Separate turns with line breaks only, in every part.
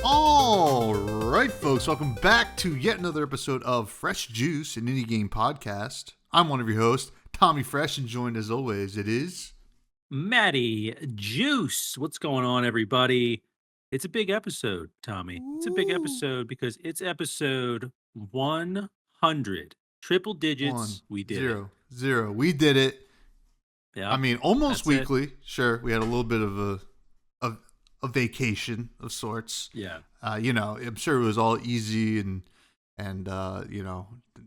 All right, folks, welcome back to yet another episode of Fresh Juice, an indie game podcast. I'm one of your hosts, Tommy Fresh, and joined as always, it is
Maddie Juice. What's going on, everybody? It's a big episode, Tommy. It's a big episode because it's episode 100. Triple digits. We did it.
100. We did it.
Yeah.
I mean, almost
that's it.
weekly. Sure, we had a little bit of a vacation of sorts.
Yeah.
I'm sure it was all easy and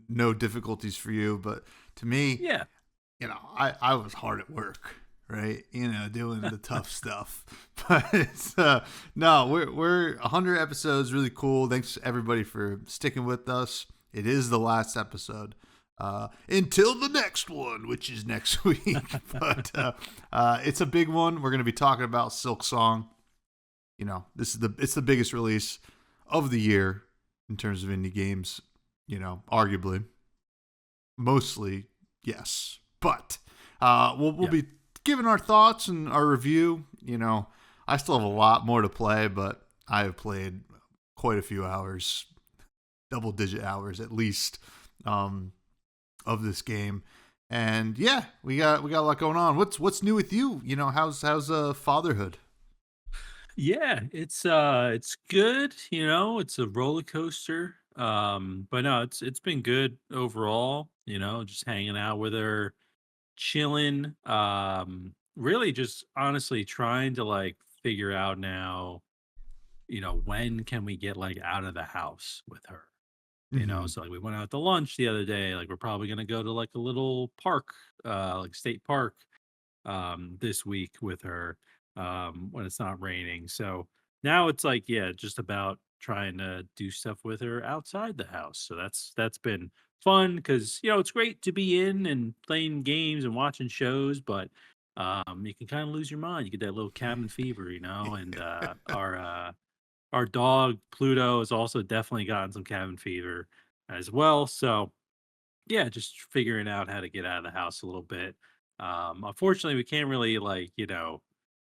no difficulties for you. But to me,
Yeah.
I was hard at work, right? Doing the tough stuff. But it's, no, we're 100 episodes, really cool. Thanks everybody for sticking with us. It is the last episode. Until the next one, which is next week. But it's a big one. We're going to be talking about Silksong. It's the biggest release of the year in terms of indie games, arguably. Mostly, yes. But we'll be giving our thoughts and our review. I still have a lot more to play, but I have played quite a few hours, double-digit hours at least, of this game. And yeah, we got a lot going on. What's new with you? How's fatherhood?
Yeah, it's good, it's a roller coaster. But no, it's been good overall, just hanging out with her, chilling. Really just honestly trying to like figure out now, when can we get like out of the house with her?
Mhm.
So like we went out to lunch the other day, like we're probably gonna go to like a little park, like state park, this week with her, when it's not raining. So now it's like, yeah, just about trying to do stuff with her outside the house. So that's been fun because it's great to be in and playing games and watching shows, but you can kind of lose your mind. You get that little cabin fever, and our dog Pluto has also definitely gotten some cabin fever as well. So yeah, just figuring out how to get out of the house a little bit. Unfortunately, we can't really like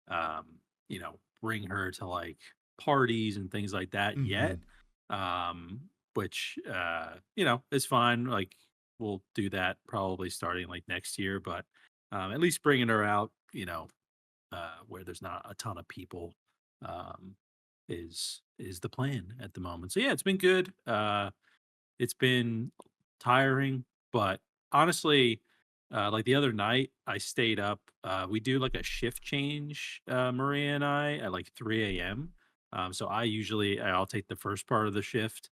um, bring her to like parties and things like that yet.
Mhm.
Um, which is fine. Like we'll do that probably starting like next year, but at least bringing her out, where there's not a ton of people, um, is the plan at the moment. So yeah, it's been good. It's been tiring, but honestly, like the other night, I stayed up. We do like a shift change, Maria and I, at like 3 a.m. So I'll take the first part of the shift,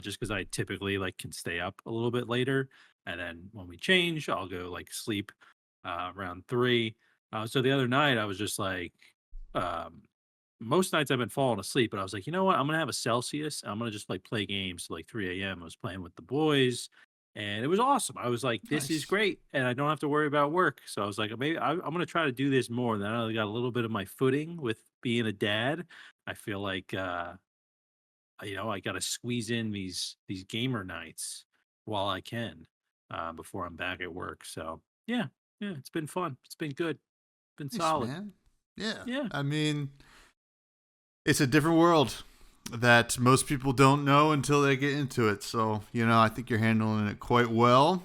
just because I typically like can stay up a little bit later, and then when we change, I'll go like sleep around 3. So the other night, I was just like, um, most nights I've been falling asleep, but I was like, you know what? I'm gonna have a Celsius. I'm gonna just like play games till like 3 a.m. I was playing with the boys, and it was awesome. I was like, this is
Nice.
great, and I don't have to worry about work. So I was like, maybe I'm gonna try to do this more. Then I got a little bit of my footing with being a dad. I feel like I got to squeeze in these gamer nights while I can, before I'm back at work. So yeah, yeah, it's been fun. It's been good. Been
Nice,
solid.
man. Yeah.
Yeah.
I mean, it's a different world that most people don't know until they get into it. So, I think you're handling it quite well.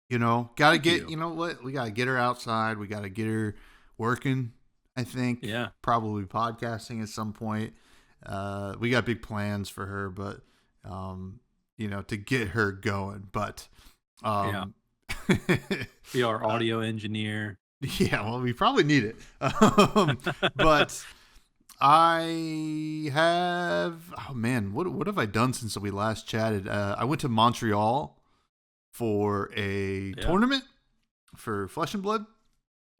Got to
Thank
get,
you.
what? We got to get her outside. We got to get her working, I think.
Yeah.
Probably podcasting at some point. We got big plans for her, but, to get her going. But,
Yeah.
um,
Be our audio engineer.
yeah, well, we probably need it. But I have, oh man, what have I done since we last chatted? I went to Montreal for a
Yeah.
tournament for Flesh and Blood,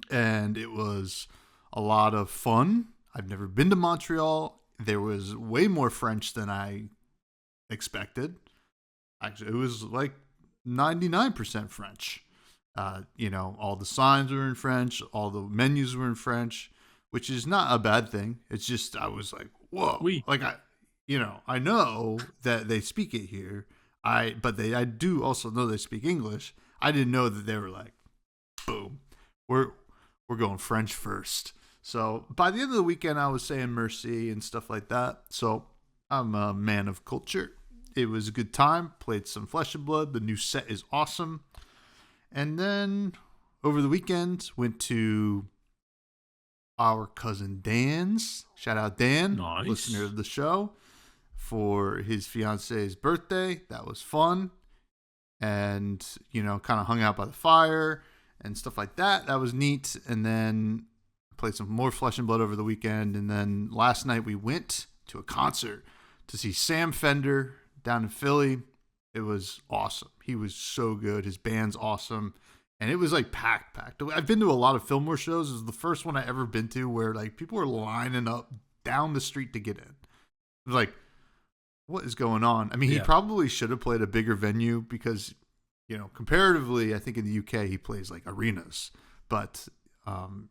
and it was a lot of fun. I've never been to Montreal. There was way more French than I expected. Actually, it was like 99% French. All the signs were in French, all the menus were in French, which is not a bad thing. It's just I was like, whoa,
We.
like I know that they speak it here. I do also know they speak English. I didn't know that they were like, boom, we're going French first. So by the end of the weekend, I was saying mercy and stuff like that. So I'm a man of culture. It was a good time. Played some Flesh and Blood. The new set is awesome. And then over the weekend, went to our cousin Dan's. Shout out Dan,
Nice.
listener of the show, for his fiance's birthday. That was fun. And, kind of hung out by the fire and stuff like that. That was neat. And then played some more Flesh and Blood over the weekend. And then last night we went to a concert to see Sam Fender down in Philly. It was awesome. He was so good. His band's awesome. And it was like packed. I've been to a lot of Fillmore shows. It was the first one I ever been to where like people were lining up down the street to get in. It was like, what is going on? I mean, he probably should have played a bigger venue because, comparatively, I think in the UK he plays like arenas. But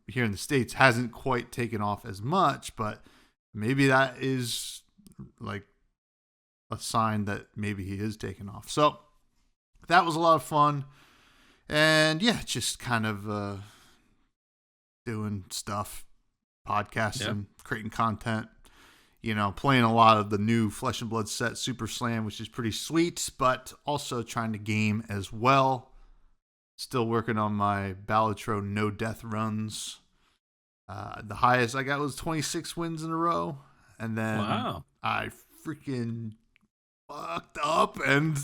here in the States hasn't quite taken off as much. But maybe that is like a sign that maybe he is taking off. So that was a lot of fun. And yeah, just kind of doing stuff, podcasting, creating content, playing a lot of the new Flesh and Blood set, Super Slam, which is pretty sweet, but also trying to game as well. Still working on my Balatro no death runs. The highest I got was 26 wins in a row. And then I freaking fucked up and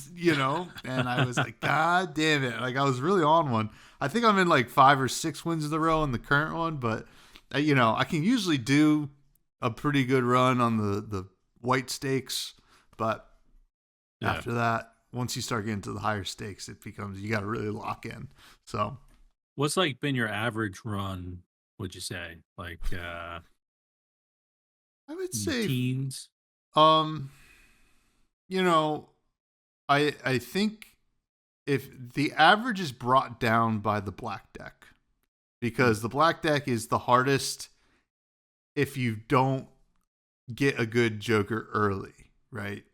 I was like, God damn it. Like I was really on one. I think I'm in like 5 or 6 wins in a row in the current one, but I can usually do a pretty good run on the white stakes, but after that, once you start getting to the higher stakes, it becomes, you got to really lock in. So
what's like been your average run, would you say? Like,
I would say
teens.
I think if the average is brought down by the black deck, because the black deck is the hardest if you don't get a good joker early, right?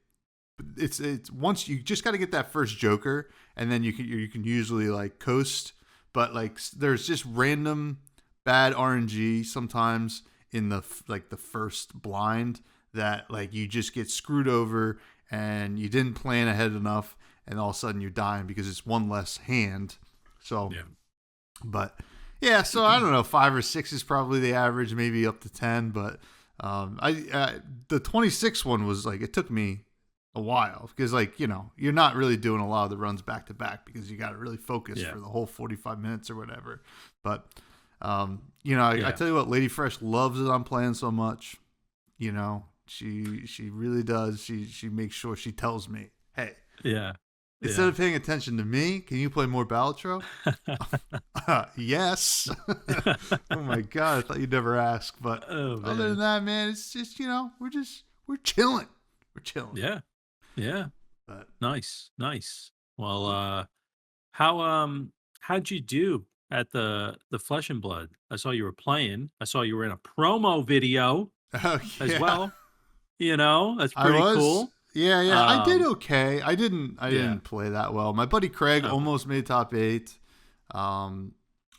It's once you just got to get that first joker, and then you can usually like coast. But like there's just random bad RNG sometimes in the first blind that like you just get screwed over and you didn't plan ahead enough, and all of a sudden you're dying because it's one less hand. So, but yeah, so I don't know, 5 or 6 is probably the average, maybe up to 10. But the 26 one was like, it took me a while because like, you're not really doing a lot of the runs back to back because you got to really focus for the whole 45 minutes or whatever. But, I tell you what, Lady Fresh loves it. I'm playing so much, she really does. She makes sure she tells me, hey, instead of paying attention to me, can you play more Balatro? Yes. Oh my God, I thought you'd never ask. But other than that, man, it's just, we're chilling. We're chilling.
Yeah.
But
Nice. Well, how'd you do at the Flesh and Blood? I saw you were playing. I saw you were in a promo video as well. That's pretty cool.
Yeah. I did okay. I didn't play that well. My buddy Craig almost made top 8.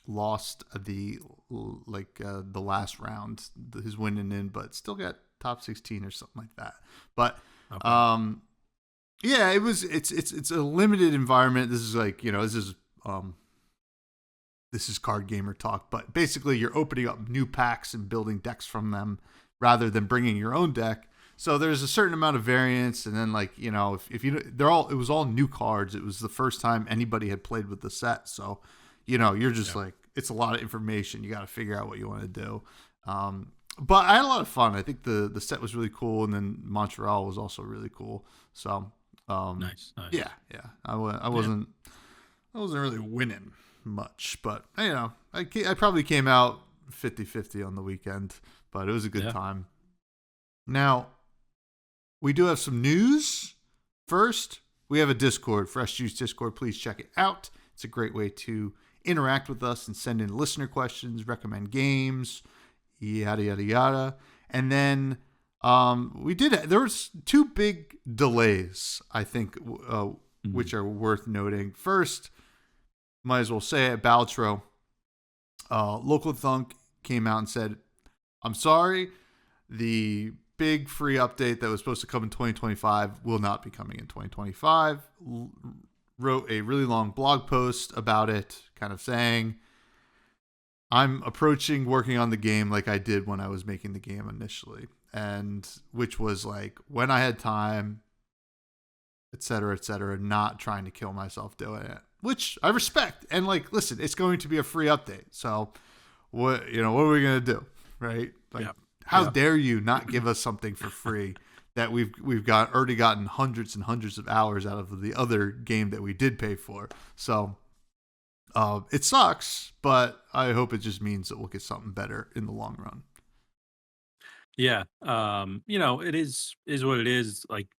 Lost the last round, his winning in, but still got top 16 or something like that. But yeah, it's a limited environment. This is like, this is card gamer talk, but basically you're opening up new packs and building decks from them rather than bringing your own deck. So there's a certain amount of variance, and then like if you it was all new cards. It was the first time anybody had played with the set, so you're just like, it's a lot of information. You got to figure out what you want to do. But I had a lot of fun. I think the set was really cool, and then Montreal was also really cool. So
nice.
Yeah. I wasn't really winning much, but I probably came out 50-50 on the weekend, but it was a good time. Now, we do have some news. First, we have a Discord, Fresh Juice Discord. Please check it out. It's a great way to interact with us and send in listener questions, recommend games, yada, yada, yada. And then there was 2 big delays, I think, which are worth noting. First, might as well say it, Balatro. Local Thunk came out and said, I'm sorry. The big free update that was supposed to come in 2025 will not be coming in 2025. Wrote a really long blog post about it, kind of saying, I'm approaching working on the game like I did when I was making the game initially, and which was like when I had time, et cetera, not trying to kill myself doing it, which I respect. And like, listen, it's going to be a free update. So what are we gonna do, right? Like,
Yeah.
how
Yeah.
dare you not give us something for free that we've got already gotten hundreds and hundreds of hours out of the other game that we did pay for. So it sucks, but I hope it just means that we'll get something better in the long run.
Yeah. It is what it is. Like,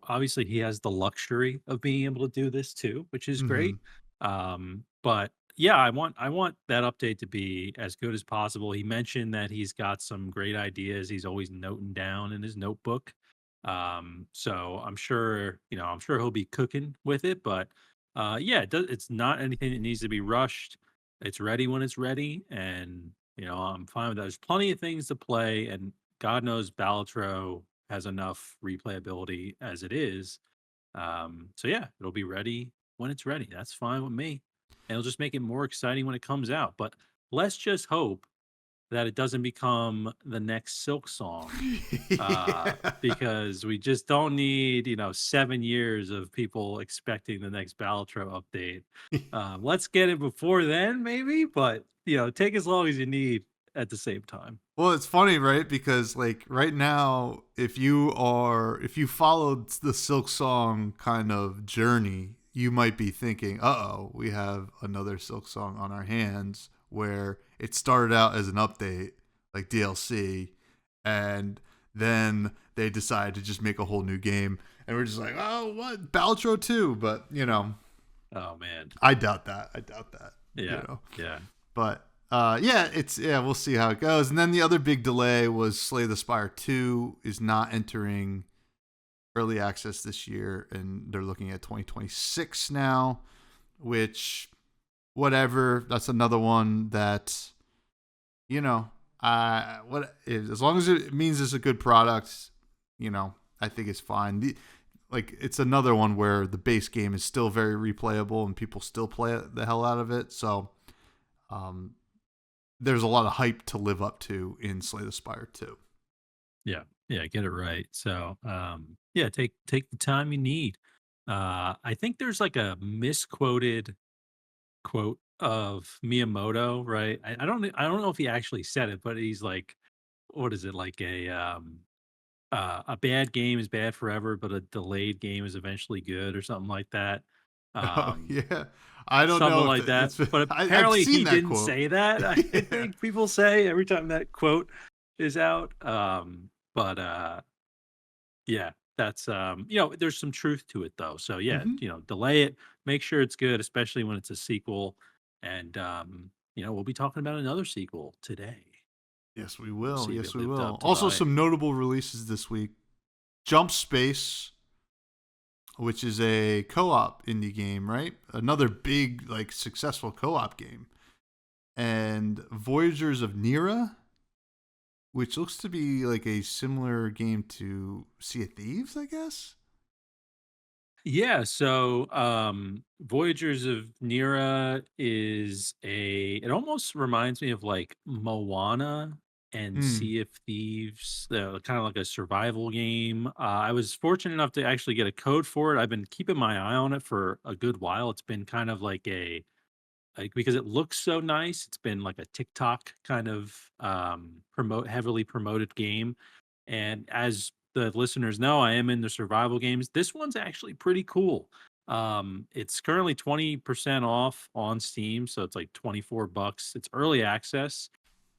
obviously he has the luxury of being able to do this too, which is
Mm-hmm.
great. But yeah, I want that update to be as good as possible. He mentioned that he's got some great ideas he's always noting down in his notebook. So I'm sure he'll be cooking with it, but yeah, it's not anything that needs to be rushed. It's ready when it's ready, and I'm fine with that. There's plenty of things to play, and God knows Balatro has enough replayability as it is. So yeah, it'll be ready when it's ready. That's fine with me. And it'll just make it more exciting when it comes out. But let's just hope that it doesn't become the next Silk Song.
Yeah.
Because we just don't need, 7 years of people expecting the next Balatro update. Let's get it before then, maybe, but take as long as you need at the same time.
Well, it's funny, right? Because like right now, if you followed the Silk Song kind of journey, you might be thinking, "Uh-oh, we have another Silk Song on our hands," where it started out as an update, like DLC, and then they decided to just make a whole new game, and we're just like, "Oh, what? Baltro 2?" But,
Oh man.
I doubt that. I doubt that, you
Yeah.
know.
Yeah.
But we'll see how it goes. And then the other big delay was Slay the Spire 2 is not entering early access this year, and they're looking at 2026 now, which whatever. That's another one that as long as it means it's a good product, I think it's fine. It's another one where the base game is still very replayable and people still play the hell out of it. So um, there's a lot of hype to live up to in Slay the Spire 2.
Yeah. Yeah. Get it right. So, yeah, take the time you need. I think there's like a misquoted quote of Miyamoto, right? I don't know if he actually said it, but he's like, what is it, like a bad game is bad forever, but a delayed game is eventually good, or something like that.
Oh
Um,
yeah, I don't
Something
know if
like that.
it's.
But
I've
apparently
seen
he
that
didn't
quote.
say that. I
Yeah.
think people say every time that quote is out. But yeah, that's there's some truth to it though. So yeah,
Hmm.
delay it, make sure it's good, especially when it's a sequel. And we'll be talking about another sequel today.
Yes, we
We'll
will.
see if
Yes,
it
we
lived
will.
up to the
Also,
hype.
some notable releases this week: Jump Space, which is a co-op indie game, right? Another big, like, successful co-op game, and Voyagers of Nera, which looks to be like a similar game to Sea of Thieves, I guess.
Yeah, so Voyagers of Nera is it almost reminds me of like Moana and
Hmm.
Sea of Thieves, kind of like a survival game. I was fortunate enough to actually get a code for it. I've been keeping my eye on it for a good while. It's been kind of like because it looks so nice, it's been like a TikTok kind of heavily promoted game. And as the listeners know, I am in the survival games. This one's actually pretty cool. It's currently 20% off on Steam, so it's like 24 bucks. It's early access.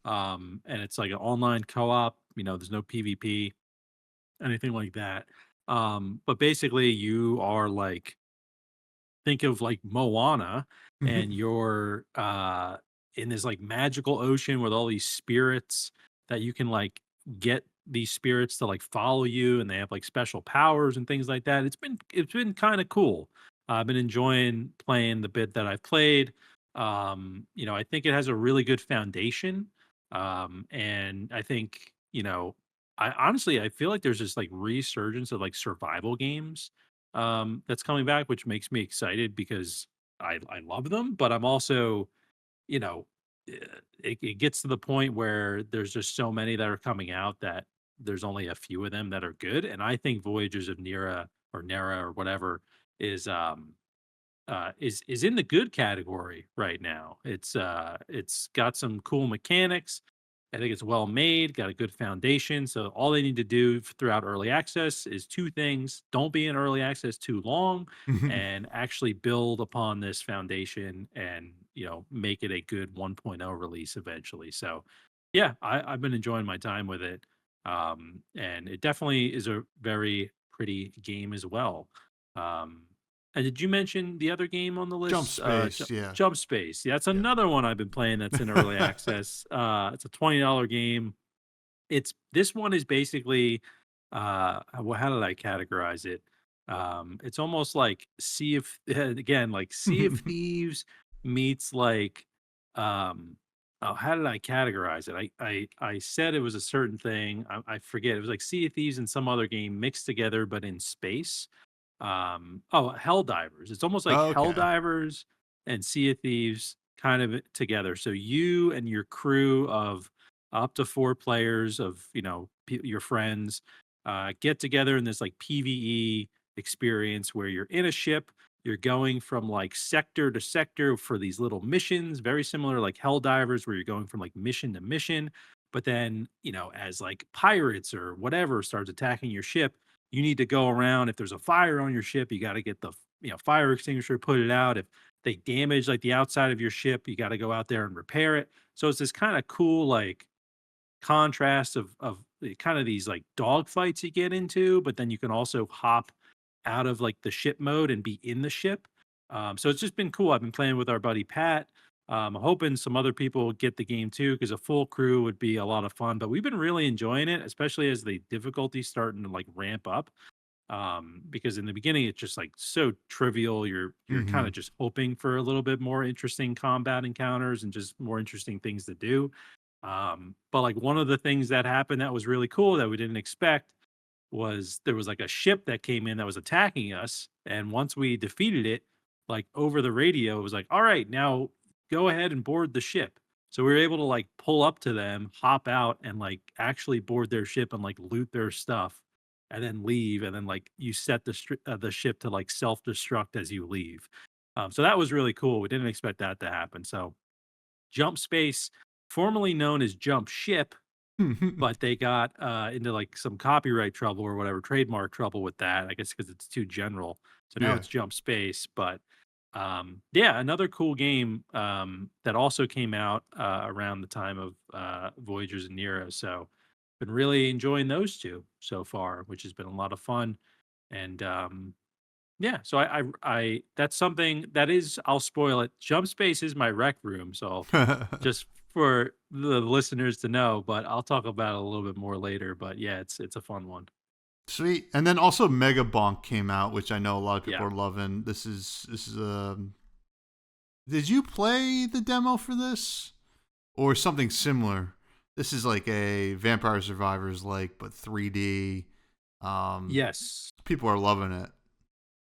And it's like an online co-op, there's no PvP, anything like that. But basically you are like, think of like Moana, and you're in this like magical ocean with all these spirits that you can like get these spirits to like follow you, and they have like special powers and things like that. It's been kind of cool. I've been enjoying playing the bit that I've played. I think it has a really good foundation. And I think, I honestly I feel like there's this like resurgence of like survival games that's coming back, which makes me excited because I love them, but I'm also, you know, it gets to the point where there's just so many that are coming out that there's only a few of them that are good. And I think Voyagers of Nera or whatever is is in the good category right now. It's got some cool mechanics. I think it's well made, got a good foundation. So all they need to do throughout early access is two things: don't be in early access too long, and actually build upon this foundation and make it a good 1.0 release eventually. So yeah, I've been enjoying my time with it, and it definitely is a very pretty game as well. Um, and did you mention the other game on the
Jump
list?
Space, yeah.
Jump Space. Yeah, that's
Yeah.
another one I've been playing that's in early access. It's a $20 game. This one is basically well, how did I categorize it? It's almost like Sea of again, like Sea of Thieves meets like oh, how did I categorize it? I said it was a certain thing. I forget. It was like Sea of Thieves and some other game mixed together, but in space. Oh, Helldivers. It's almost like
Okay.
Helldivers and Sea of Thieves kind of together. So you and your crew of up to 4 players of, your friends, get together in this like PvE experience where you're in a ship, you're going from like sector to sector for these little missions, very similar like Helldivers where you're going from like mission to mission. But then, as like pirates or whatever starts attacking your ship, you need to go around. If there's a fire on your ship, you got to get the fire extinguisher, put it out. If they damage like the outside of your ship, you got to go out there and repair it. So it's this kind of cool like contrast of kind of these like dog fights you get into, but then you can also hop out of like the ship mode and be in the ship. So it's just been cool. I've been playing with our buddy Pat. I'm hoping some other people get the game too, because a full crew would be a lot of fun. But we've been really enjoying it, especially as the difficulty starting to like ramp up. Because in the beginning it's just like so trivial. You're kind
hmm
of just hoping for a little bit more interesting combat encounters and just more interesting things to do. But like one of the things that happened that was really cool that we didn't expect was there was like a ship that came in that was attacking us. And once we defeated it, like over the radio, it was like, all right, now go ahead and board the ship. So we were able to like pull up to them, hop out, and like actually board their ship and like loot their stuff and then leave. And then like you set the ship to like self destruct as you leave. So that was really cool. We didn't expect that to happen. So Jump Space, formerly known as Jump Ship, but they got into like some copyright trouble or whatever, trademark trouble with that. I guess because it's too general. So now
yeah.
it's Jump Space. But yeah, another cool game that also came out around the time of Voyagers of Nero. So been really enjoying those two so far, which has been a lot of fun. And yeah, so that's something that is, I'll spoil it. Jump Space is my rec room, so just for the listeners to know, but I'll talk about it a little bit more later. But yeah, it's a fun one.
Sweet. And then also Megabonk came out, which I know a lot of people
Yeah.
are loving. This is did you play the demo for this or something similar? This is like a Vampire Survivors like but 3D. Um
Yes.
People are loving it.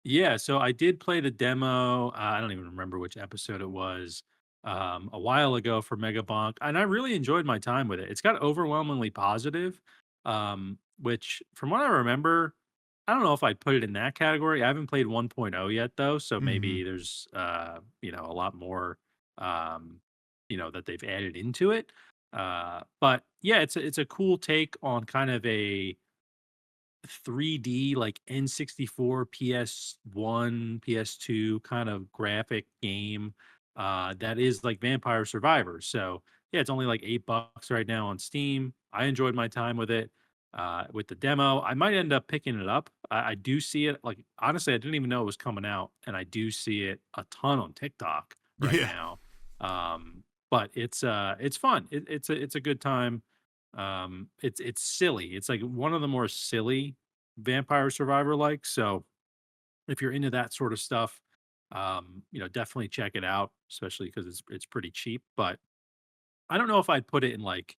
Yeah, so I did play the demo. I don't even remember which episode it was, a while ago for Megabonk, and I really enjoyed my time with it. It's got overwhelmingly positive, which, from what I remember, I don't know if I'd put it in that category. I haven't played 1.0 yet, though, so maybe
Mhm.
there's a lot more that they've added into it. But yeah, it's a cool take on kind of a 3D like N64, PS1, PS2 kind of graphic game that is like Vampire Survivors. So yeah, it's only like $8 right now on Steam. I enjoyed my time with it. With the demo, I might end up picking it up. I do see it, like, honestly, I didn't even know it was coming out, and I do see it a ton on TikTok right
Yeah.
now. But it's fun. It's a good time. It's silly. It's like one of the more silly Vampire Survivor like. So if you're into that sort of stuff, definitely check it out, especially because it's pretty cheap. But I don't know if I'd put it in like,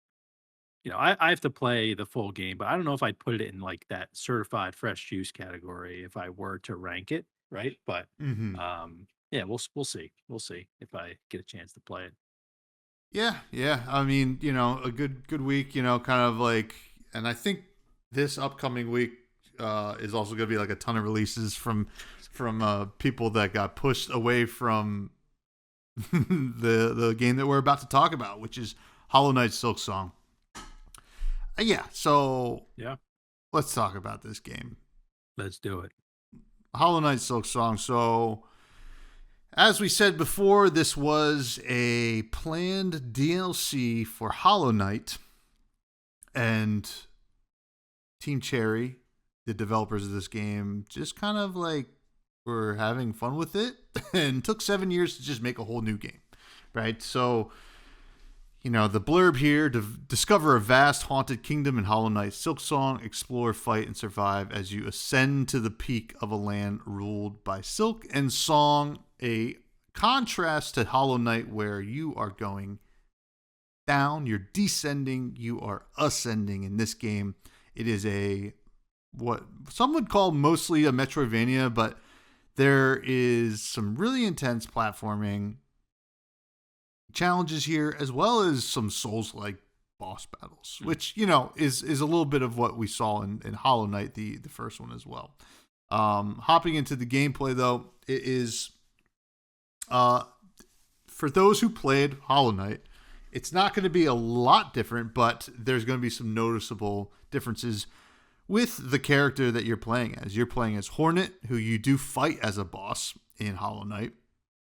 I have to play the full game, but I don't know if I'd put it in like that certified fresh juice category if I were to rank it, right? But
Hmm.
yeah, we'll see. We'll see if I get a chance to play it.
Yeah, yeah. I mean, a good week. Kind of like, and I think this upcoming week is also going to be like a ton of releases from people that got pushed away from the game that we're about to talk about, which is Hollow Knight Silksong. Yeah, so
Yeah,
let's talk about this game,
let's do it.
Hollow Knight Silksong. So, as we said before, this was a planned DLC for Hollow Knight, and Team Cherry, the developers of this game, just kind of like were having fun with it and took 7 years to just make a whole new game, right? So, the blurb here: discover a vast haunted kingdom in Hollow Knight Silksong, explore, fight, and survive as you ascend to the peak of a land ruled by Silk and Song. A contrast to Hollow Knight, where you are going down, you're descending, you are ascending. In this game, it is what some would call mostly a Metroidvania, but there is some really intense platforming challenges here, as well as some Souls-like boss battles, which is a little bit of what we saw in Hollow Knight, the first one as well. Hopping into the gameplay, though, it is for those who played Hollow Knight, it's not going to be a lot different, but there's going to be some noticeable differences with the character that you're playing as. You're playing as Hornet, who you do fight as a boss in Hollow Knight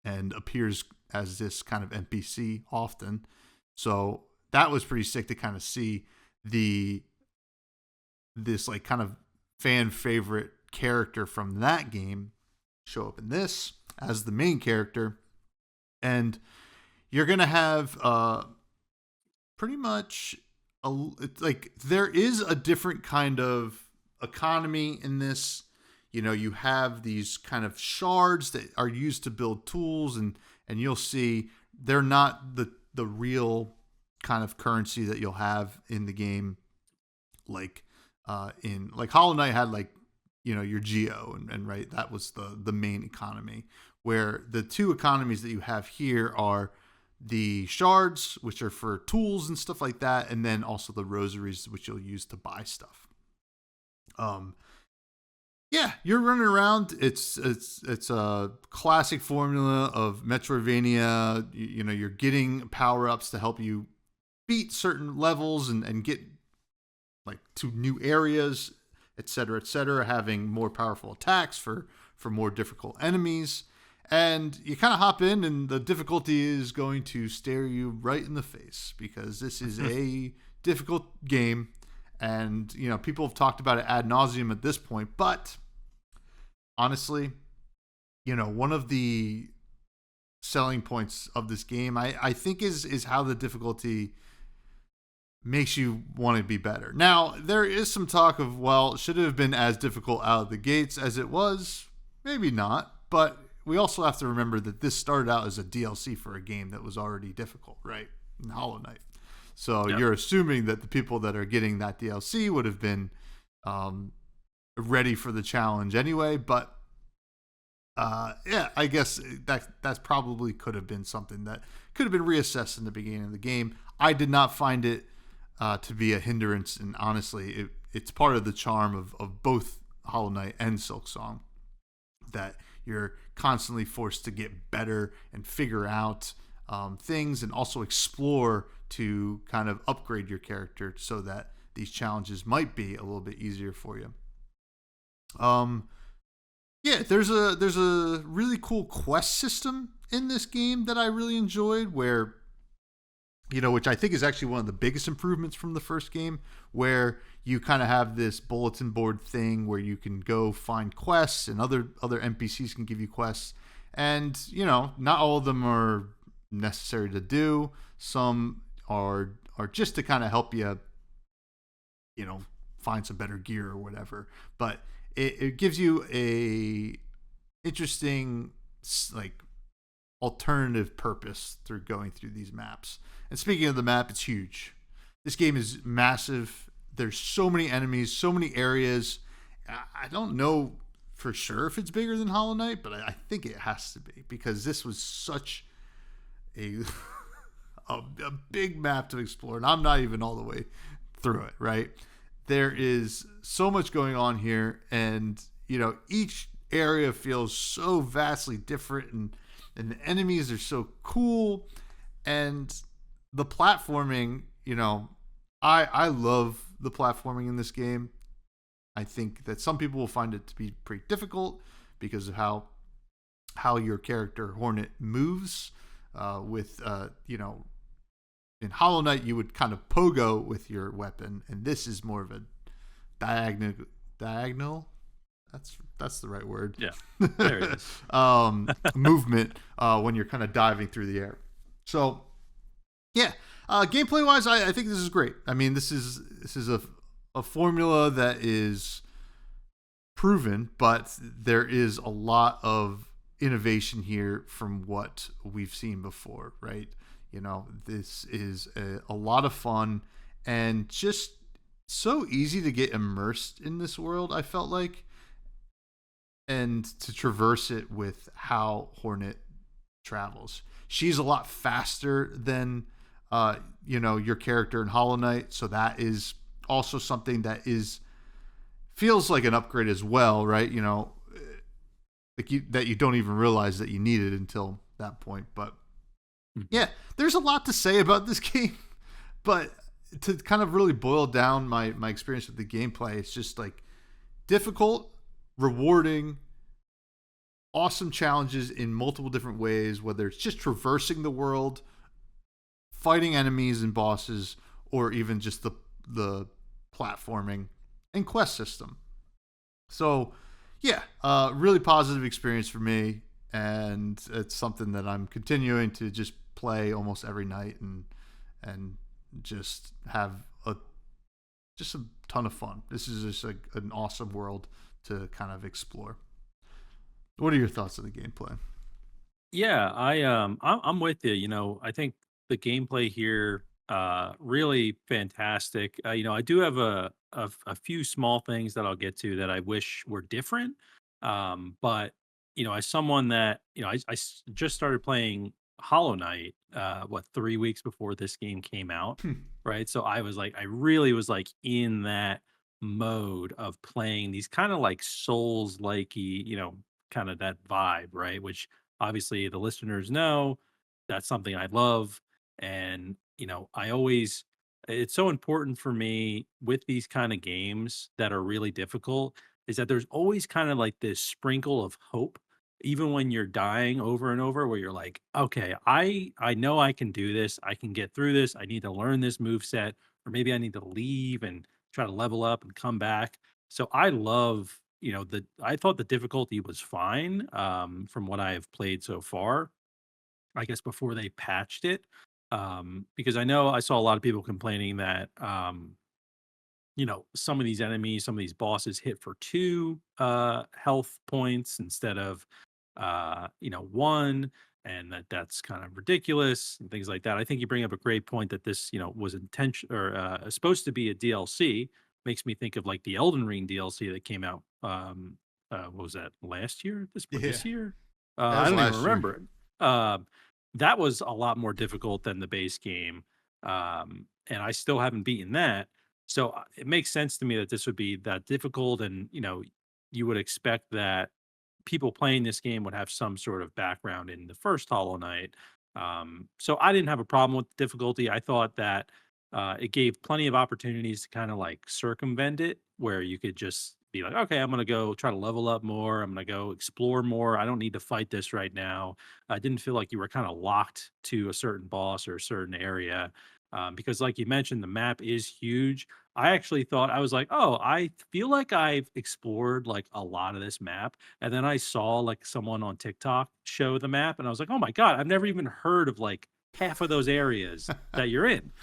and appears as this kind of NPC often. So that was pretty sick to kind of see this like kind of fan favorite character from that game show up in this as the main character. And you're going to have pretty much like there is a different kind of economy in this. You have these kind of shards that are used to build tools, and you'll see they're not the real kind of currency that you'll have in the game, like in like Hollow Knight had like your geo, and right, that was the main economy, where the two economies that you have here are the shards, which are for tools and stuff like that, and then also the rosaries, which you'll use to buy stuff. Yeah, you're running around. It's a classic formula of Metroidvania. You're getting power ups to help you beat certain levels and get like to new areas, etc., etc. Having more powerful attacks for more difficult enemies. And you kind of hop in, and the difficulty is going to stare you right in the face because this is a difficult game. And, people have talked about it ad nauseum at this point. But honestly, one of the selling points of this game, I think, is how the difficulty makes you want to be better. Now, there is some talk of, well, should it have been as difficult out of the gates as it was? Maybe not. But we also have to remember that this started out as a DLC for a game that was already difficult, right? In Hollow Knight. So
Yep.
you're assuming that the people that are getting that DLC would have been ready for the challenge anyway. But yeah, I guess that's probably could have been something that could have been reassessed in the beginning of the game. I did not find it to be a hindrance, and honestly, it's part of the charm of both Hollow Knight and Silksong that you're constantly forced to get better and figure out things, and also explore to kind of upgrade your character so that these challenges might be a little bit easier for you. Yeah, there's a really cool quest system in this game that I really enjoyed, where which I think is actually one of the biggest improvements from the first game, where you kind of have this bulletin board thing where you can go find quests, and other NPCs can give you quests. And, not all of them are necessary to do. Some are just to kind of help you, find some better gear or whatever. But it gives you a interesting like alternative purpose through going through these maps. And speaking of the map, it's huge. This game is massive. There's so many enemies, so many areas. I don't know for sure if it's bigger than Hollow Knight, but I think it has to be, because this was such a a big map to explore, and I'm not even all the way through it, right? There is so much going on here, and each area feels so vastly different, and the enemies are so cool, and the platforming, I love the platforming in this game. I think that some people will find it to be pretty difficult because of how your character Hornet moves. With in Hollow Knight you would kind of pogo with your weapon, and this is more of a diagonal. That's the right word.
Yeah, there it is.
Movement when you're kind of diving through the air. So yeah, gameplay wise, I think this is great. I mean, this is a formula that is proven, but there is a lot of innovation here from what we've seen before, right? This is a lot of fun and just so easy to get immersed in this world, I felt like, and to traverse it with how Hornet travels. She's a lot faster than your character in Hollow Knight, so that is also something that feels like an upgrade as well, right? That you don't even realize that you need it until that point. But yeah, there's a lot to say about this game, but to kind of really boil down my experience with the gameplay, it's just like difficult, rewarding, awesome challenges in multiple different ways, whether it's just traversing the world, fighting enemies and bosses, or even just the platforming and quest system. So yeah, really positive experience for me, and it's something that I'm continuing to just play almost every night and just have a ton of fun. This is just an awesome world to kind of explore. What are your thoughts on the gameplay?
Yeah, I'm with you. I think the gameplay here really fantastic. I do have a few small things that I'll get to that I wish were different. But as someone that just started playing Hollow Knight, 3 weeks before this game came out, right? So I really was like in that mode of playing these kind of like Souls likey, kind of that vibe, right? Which obviously the listeners know that's something I love. And, I always, it's so important for me with these kind of games that are really difficult is that there's always kind of like this sprinkle of hope, even when you're dying over and over, where you're like, okay, I know I can do this. I can get through this. I need to learn this move set, or maybe I need to leave and try to level up and come back. So I love, I thought the difficulty was fine from what I have played so far. I guess before they patched it, because I know I saw a lot of people complaining that some of these enemies, some of these bosses hit for two health points instead of one, and that's kind of ridiculous and things like that. I think you bring up a great point that this was intention or supposed to be a DLC. Makes me think of like the Elden Ring DLC that came out. What was that, last year?
Yeah,
This year?
that
I
was
don't even
last year.
remember it. That was a lot more difficult than the base game, and I still haven't beaten that. So it makes sense to me that this would be that difficult, and you would expect that people playing this game would have some sort of background in the first Hollow Knight. So I didn't have a problem with the difficulty. I thought that it gave plenty of opportunities to kind of like circumvent it, where you could just be like, okay, I'm going to go try to level up more. I'm going to go explore more. I don't need to fight this right now. I didn't feel like you were kind of locked to a certain boss or a certain area. Because, like you mentioned, the map is huge. I actually thought, I was like, oh, I feel like I've explored like a lot of this map. And then I saw like someone on TikTok show the map, and I was like, oh my God, I've never even heard of like half of those areas that you're in.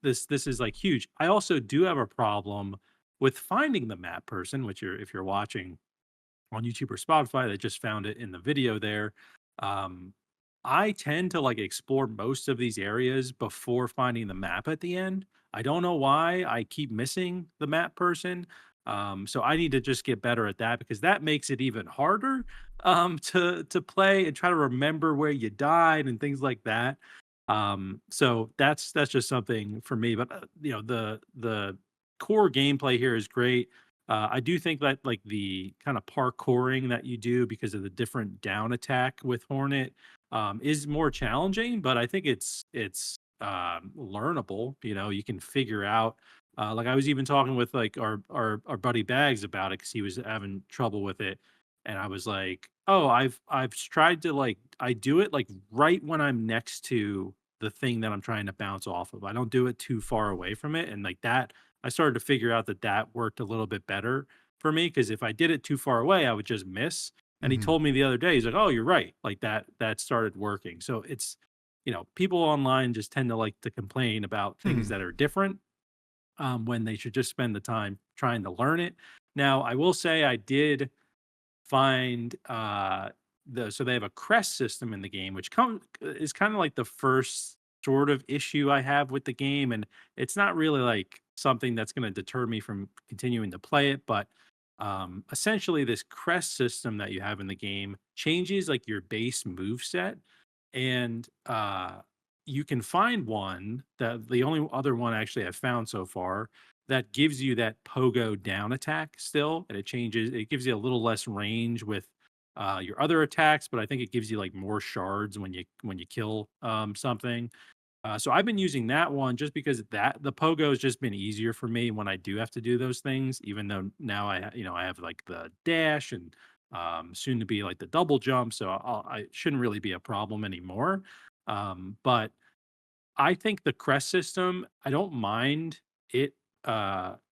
This is like huge. I also do have a problem with finding the map person, which if you're watching on YouTube or Spotify, they just found it in the video there. I tend to like explore most of these areas before finding the map at the end. I don't know why I keep missing the map person. So I need to just get better at that because that makes it even harder to play and try to remember where you died and things like that. So that's just something for me. But the core gameplay here is great. I do think that like the kind of parkouring that you do because of the different down attack with Hornet is more challenging, but I think it's learnable. You know, you can figure out. Like I was even talking with like our buddy Bags about it because he was having trouble with it, and I was like, "Oh, I've tried to like I do it like right when I'm next to the thing that I'm trying to bounce off of. I don't do it too far away from it, and like that, I started to figure out that that worked a little bit better for me because if I did it too far away, I would just miss. And he
Hmm.
told me the other day, he's like, "Oh, you're right. Like that started working." So it's, people online just tend to like to complain about things
Hmm.
that are different when they should just spend the time trying to learn it. Now, I will say I did find so they have a crest system in the game, which is kind of like the first sort of issue I have with the game, and it's not really like something that's going to deter me from continuing to play it, but essentially this crest system that you have in the game changes like your base move set, and you can find one that the only other one actually I've found so far that gives you that pogo down attack still, and it gives you a little less range with your other attacks, but I think it gives you like more shards when you kill something. So I've been using that one just because that the pogo has just been easier for me when I do have to do those things. Even though now I have like the dash and soon to be like the double jump, so I shouldn't really be a problem anymore. But I think the crest system, I don't mind it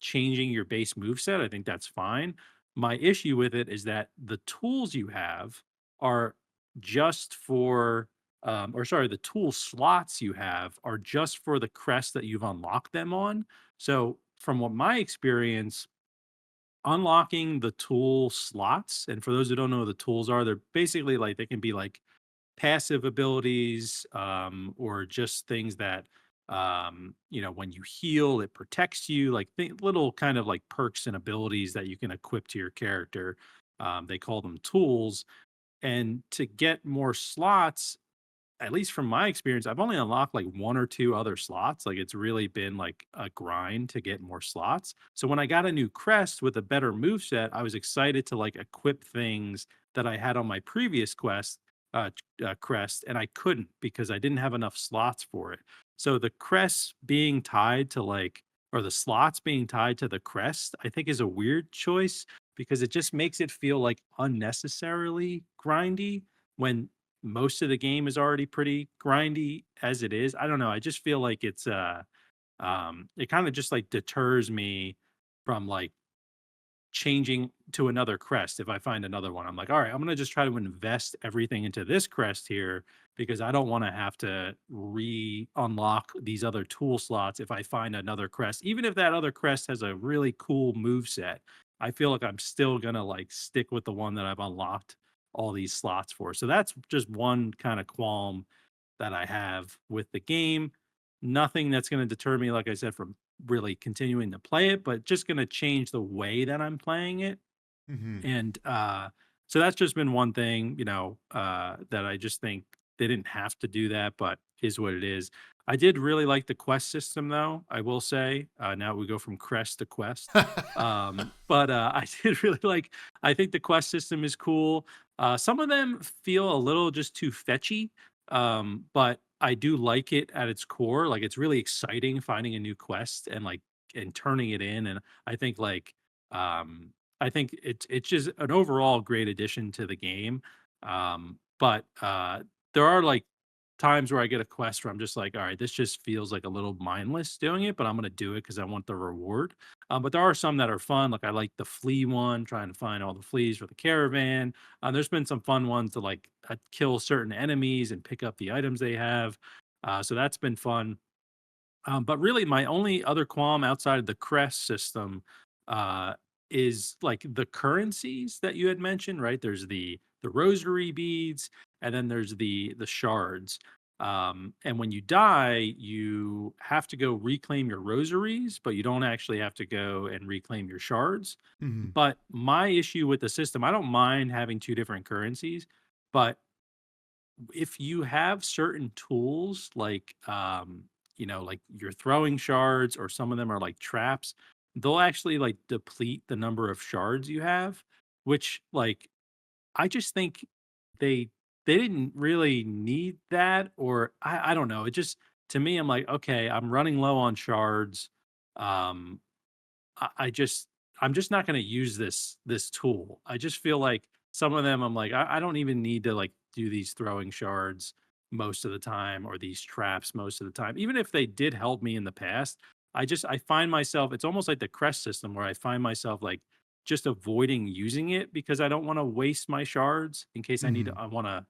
changing your base move set. I think that's fine. My issue with it is that the tools you have are just for or sorry, the tool slots you have are just for the crest that you've unlocked them on. So from what my experience, unlocking the tool slots, and for those who don't know what the tools are, they're basically like they can be like passive abilities or just things that when you heal it protects you like little kind of like perks and abilities that you can equip to your character. They call them tools, and to get more slots, at least from my experience, I've only unlocked like one or two other slots. Like it's really been like a grind to get more slots. So when I got a new crest with a better move set, I was excited to like equip things that I had on my previous crest, and I couldn't because I didn't have enough slots for it. So the crest being tied to like, or the slots being tied to the crest, I think is a weird choice because it just makes it feel like unnecessarily grindy when most of the game is already pretty grindy as it is. I don't know. I just feel like it kind of just like deters me from like changing to another crest. If I find another one, I'm like, all right, I'm gonna just try to invest everything into this crest here because I don't want to have to re-unlock these other tool slots if I find another crest. Even if that other crest has a really cool move set, I feel like I'm still gonna like stick with the one that I've unlocked all these slots for. So that's just one kind of qualm that I have with the game. Nothing that's going to deter me, like I said, from really continuing to play it, but just going to change the way that I'm playing it.
Hmm.
And so that's just been one thing, that I just think they didn't have to do that, but is what it is. I did really like the quest system, though. I will say. Now we go from crest to quest, but I did really like. I think the quest system is cool. Some of them feel a little just too fetchy, but I do like it at its core. Like it's really exciting finding a new quest and like and turning it in, and I think like um I think it's just an overall great addition to the game. But there are like times where I get a quest where I'm just like, all right, this just feels like a little mindless doing it, but I'm gonna do it because I want the reward. But there are some that are fun. Like I like the flea one, trying to find all the fleas for the caravan. There's been some fun ones to like kill certain enemies and pick up the items they have. So that's been fun. But really, my only other qualm outside of the crest system uh, is like the currencies that you had mentioned. Right? There's the rosary beads, and then there's the shards. And when you die, you have to go reclaim your rosaries, but you don't actually have to go and reclaim your shards.
Hmm.
But my issue with the system, I don't mind having two different currencies, but if you have certain tools like like you're throwing shards or some of them are like traps, they'll actually like deplete the number of shards you have, which like I just think they they didn't really need that, or I don't know. It just, to me, I'm like, okay, I'm running low on shards. Um I just, I'm just not gonna use this tool. I just feel like some of them I'm like, I don't even need to like do these throwing shards most of the time or these traps most of the time. Even if they did help me in the past, I find myself, it's almost like the crest system where I find myself like just avoiding using it because I don't want to waste my shards in case
Hmm.
I want to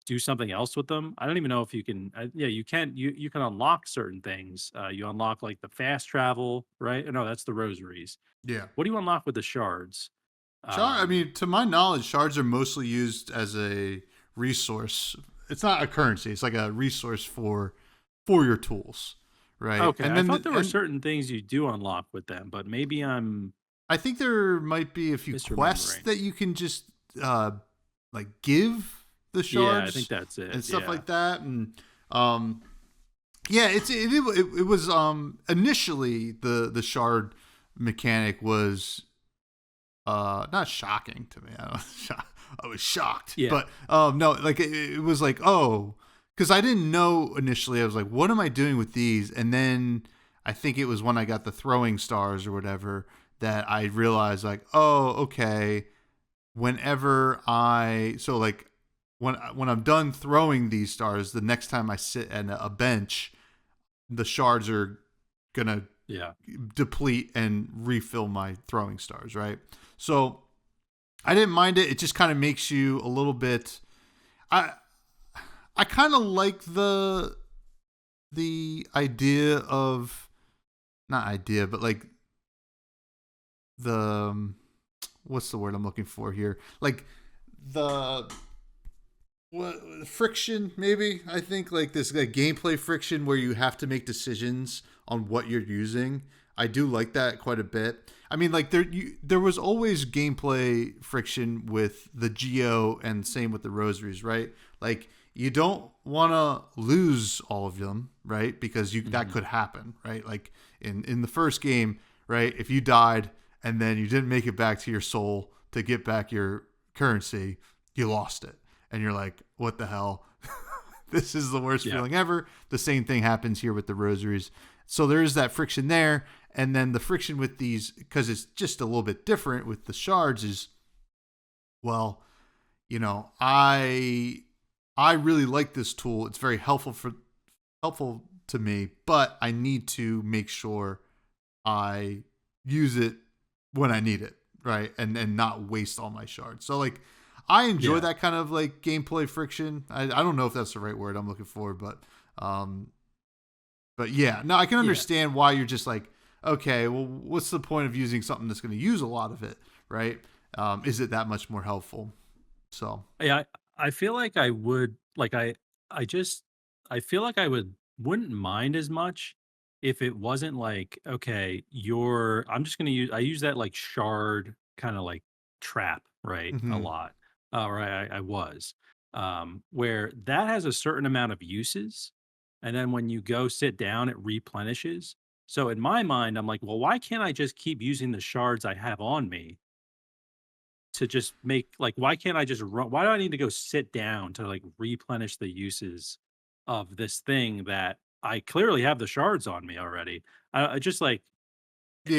do something else with them. I don't even know if you can. Yeah, you can. You can unlock certain things. You unlock like the fast travel, right? No, that's the rosaries.
Yeah.
What do you unlock with the shards?
Shard. I
Um,
mean, to my knowledge, shards are mostly used as a resource. It's not a currency. It's like a resource for your tools, right?
okay,
And
I
then
thought there were
and
certain things you do unlock with them, but maybe I'm
I think there might be a few quests
misremembering.
that you can just uh like give the
Yeah, I think
shards
that's it.
and stuff
Yeah,
like that. And um yeah, it was initially the shard mechanic was not shocking to me. I don't I was shocked.
yeah,
But no, like it was like, oh, cuz I didn't know initially. I was like, what am I doing with these? And then I think it was when I got the throwing stars or whatever that I realized like, oh, okay, whenever I so like when I'm done throwing these stars, the next time I sit at a bench, the shards are going to
yeah,
deplete and refill my throwing stars, right? So I didn't mind it. It just kind of makes you a little bit. I I kind of like the idea of not idea, but like the what's the word I'm looking for here? Like the what friction maybe I think like this like gameplay friction where you have to make decisions on what you're using. I do like that quite a bit. I mean, like there was always gameplay friction with the geo and same with the rosaries, right? Like you don't want to lose all of them, right? Because you that
hmm,
could happen, right? Like in the first game, right? If you died and then you didn't make it back to your soul to get back your currency, you lost it and you're like, what the hell? This is the worst
yeah,
feeling ever. The same thing happens here with the rosaries. So there is that friction there. And then the friction with these, because it's just a little bit different with the shards, is well, you know, I really like this tool. It's very helpful to me, but I need to make sure I use it when I need it, right? And not waste all my shards. So like I enjoy
yeah,
that kind of like gameplay friction. I don't know if that's the right word I'm looking for, um but yeah, no, I can
yeah.
understand why you're just like, okay, well, what's the point of using something that's going to use a lot of it, right? Is it that much more helpful? So,
Yeah, I feel like I would like I just I feel like I wouldn't mind as much if it wasn't like, okay, you're I'm just gonna use I use that like shard kind of like trap, right? A
hmm.
lot. Or I was. Where that has a certain amount of uses. And then when you go sit down, it replenishes. So in my mind, I'm like, well, why can't I just keep using the shards I have on me to just make like, why can't I just run? Why do I need to go sit down to like replenish the uses of this thing that I clearly have the shards on me already? I just like,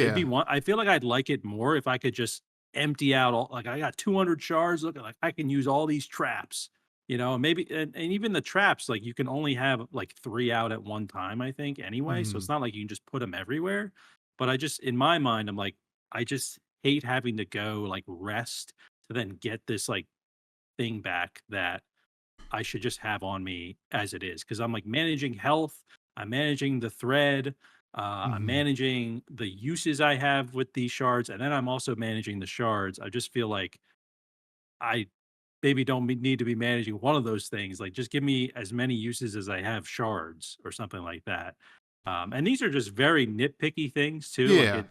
it'd be
Yeah.
one. I feel like I'd like it more if I could just empty out all, like I got 200 shards. Look, like I can use all these traps, maybe, and even the traps, like you can only have like three out at one time, I think, anyway. So
Hmm.
it's not like you can just put them everywhere. But I just, in my mind, I'm like, I just hate having to go like rest to then get this like thing back that I should just have on me as it is. Cause I'm like managing health, I'm managing the thread, I'm
Hmm.
managing the uses I have with these shards, and then I'm also managing the shards. I just feel like I maybe don't need to be managing one of those things. Like, just give me as many uses as I have shards or something like that. And these are just very nitpicky things too. Like
Yeah.
it,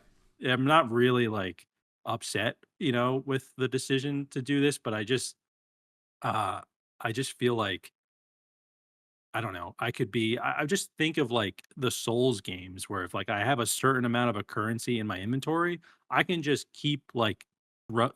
I'm not really like upset, with the decision to do this, but uh, I just feel like I don't know. I could be. I just think of like the Souls games where if like I have a certain amount of a currency in my inventory, I can just keep like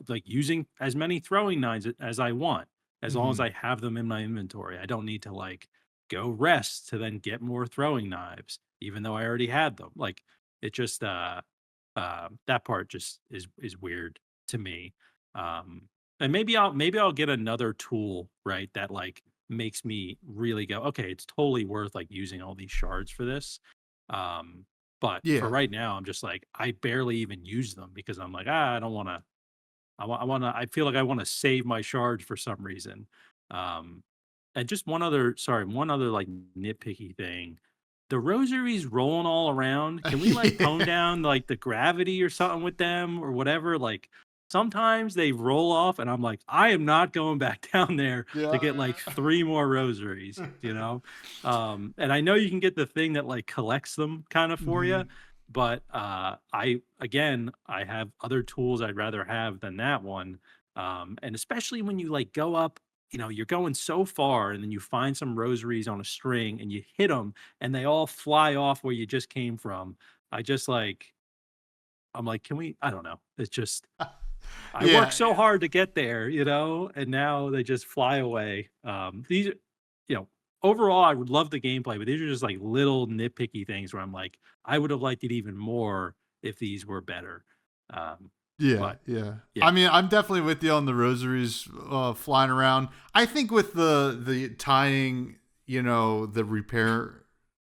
like using as many throwing knives as I want, as long as
Hmm.
I have them in my inventory. I don't need to like go rest to then get more throwing knives, even though I already had them. Like it just that part just is weird to me. Um, and maybe I'll get another tool, right, that like makes me really go, okay, it's totally worth like using all these shards for this. Um, but for
Yeah.
right now, I'm just like I barely even use them because I'm like, I don't want to. I feel like I want to save my shards for some reason. Um, and just one other like nitpicky thing. The rosaries rolling all around. Can we like tone
Yeah.
down like the gravity or something with them or whatever? Like sometimes they roll off and I'm like, I am not going back down there to
Yeah.
get like three more rosaries, you know? And I know you can get the thing that like collects them kind of for you,
Hmm.
but I have other tools I'd rather have than that one. And especially when you like go up, you're going so far and then you find some rosaries on a string and you hit them and they all fly off where you just came from. I just like, I'm like, can we? I don't know. It's just, I worked
Yeah.
so hard to get there, and now they just fly away. These, you know, overall, I would love the gameplay, but these are just like little nitpicky things where I'm like, I would have liked it even more if these were better. Um,
Yeah,
but
yeah.
yeah,
I mean, I'm definitely with you on the rosaries flying around. I think with the tying, the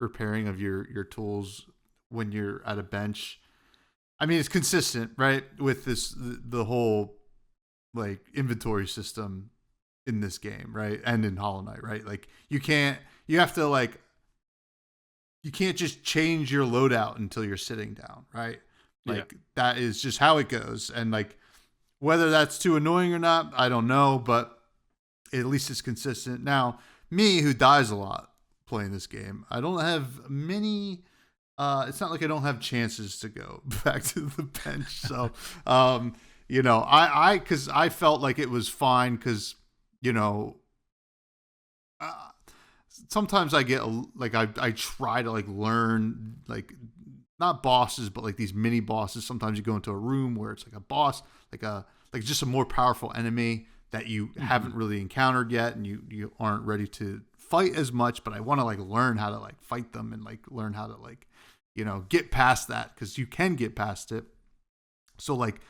repairing of your tools when you're at a bench. I mean, it's consistent, right? With the whole like inventory system in this game, right? And in Hollow Knight, right? Like you have to like you can't just change your loadout until you're sitting down, right?
yeah,
Like that is just how it goes. And like whether that's too annoying or not, I don't know, but at least it's consistent. Now, me who dies a lot playing this game, I don't have many it's not like I don't have chances to go back to the bench. So, cuz I felt like it was fine cuz you know, uh, sometimes I get like I try to like learn like not bosses but like these mini bosses. Sometimes you go into a room where it's like a boss, like just a more powerful enemy that you
hmm
haven't really encountered yet and you aren't ready to fight as much, but I want to like learn how to like fight them and like learn how to like get past that cuz you can get past it. So like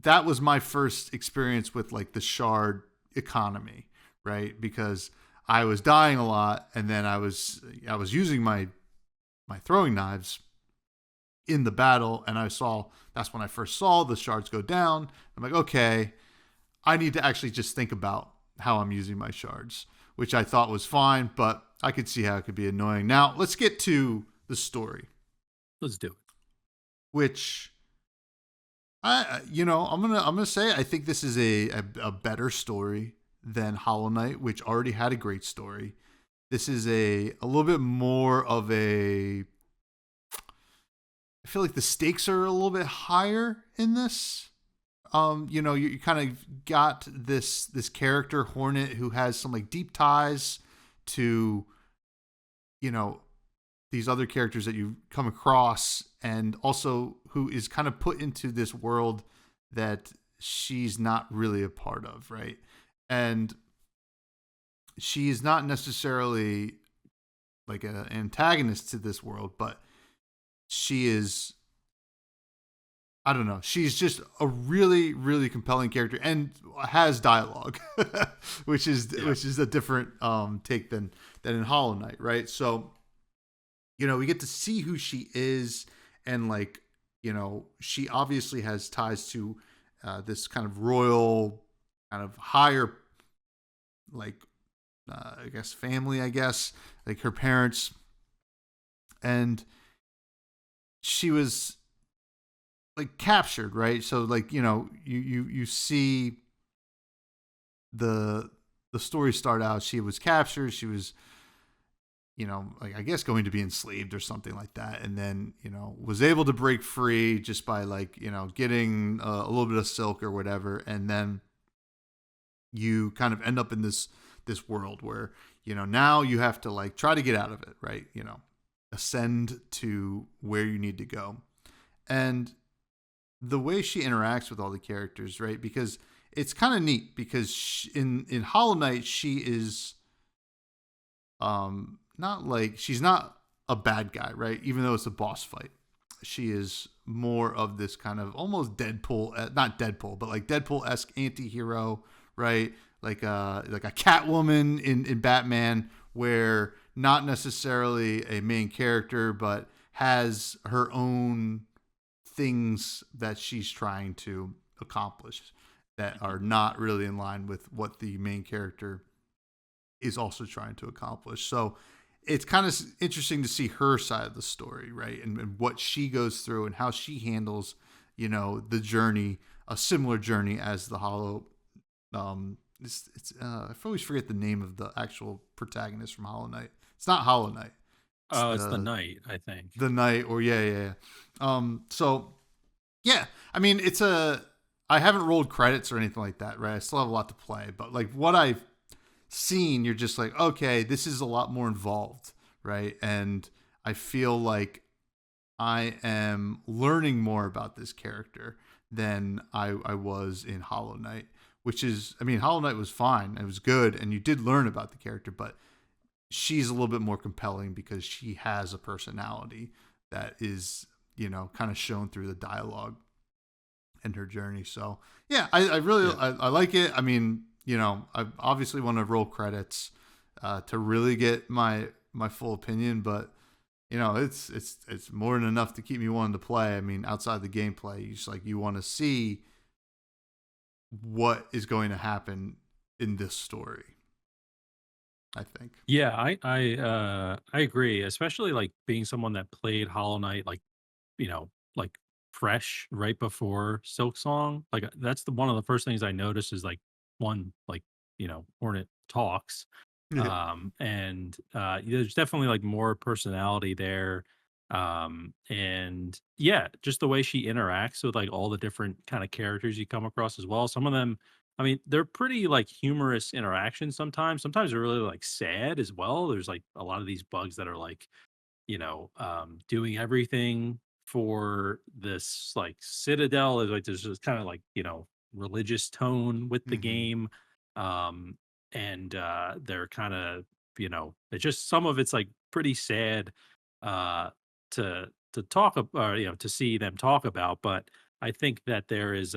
that was my first experience with like the shard economy, right? Because I was dying a lot, and then I was using my throwing knives in the battle, and that's when I first saw the shards go down. I'm like, okay, I need to actually just think about how I'm using my shards, which I thought was fine, but I could see how it could be annoying. Now let's get to the story,
let's do it.
which I'm gonna say I think this is a better story than Hollow Knight, which already had a great story. This is a little bit more of a. I feel like the stakes are a little bit higher in this. You kind of got this character Hornet who has some like deep ties to you know these other characters that you come across, and also who is kind of put into this world that she's not really a part of, right? And she is not necessarily like an antagonist to this world, but she is, I don't know, she's just a really really compelling character and has dialogue, which is
Yeah.
which is a different take than in Hollow Knight, right? So we get to see who she is, and like she obviously has ties to this kind of royal kind of higher like I guess family, I guess, like her parents. And she was like captured, right? So like you see the the story start out, she was captured, she was, like I guess going to be enslaved or something like that, and then was able to break free just by like getting a little bit of silk or whatever, and then you kind of end up in this world where now you have to like try to get out of it, right? Ascend to where you need to go, and the way she interacts with all the characters, right? Because it's kind of neat because in Hollow Knight she is not like she's not a bad guy, right? Even though it's a boss fight, she is more of this kind of almost Deadpool, not Deadpool, but like Deadpool-esque anti-hero, right? Like a Catwoman in Batman, where not necessarily a main character, but has her own things that she's trying to accomplish that are not really in line with what the main character is also trying to accomplish. So it's kind of interesting to see her side of the story, right? And what she goes through and how she handles, the journey, a similar journey as the Hollow. I always forget the name of the actual protagonist from Hollow Knight. It's not Hollow Knight. It's
Oh, it's the Knight, I think.
the Knight, or yeah. So yeah, I mean, I haven't rolled credits or anything like that, right? I still have a lot to play, but like what I've seen, you're just like, okay, this is a lot more involved, right? And I feel like I am learning more about this character than I was in Hollow Knight, which is, I mean, Hollow Knight was fine. It was good. And you did learn about the character, but she's a little bit more compelling because she has a personality that is, kind of shown through the dialogue and her journey. So yeah, I really,
Yeah.
I like it. I mean, I obviously want to roll credits to really get my full opinion, but it's more than enough to keep me wanting to play. I mean, outside the gameplay, you want to see what is going to happen in this story, I think.
Yeah, I agree, especially like being someone that played Hollow Knight like fresh right before Silksong. Like that's the one of the first things I noticed is like one like, Hornet talks.
Yeah.
And there's definitely like more personality there. And yeah, just the way she interacts with like all the different kind of characters you come across as well. Some of them, I mean, they're pretty like humorous interactions sometimes. Sometimes they're really like sad as well. There's like a lot of these bugs that are like, doing everything for this like citadel. Is like there's just kind of like, religious tone with the
Mm-hmm.
game. Um, and they're kind of, it's just some of it's like pretty sad uh to talk about, or, to see them talk about. But I think that there is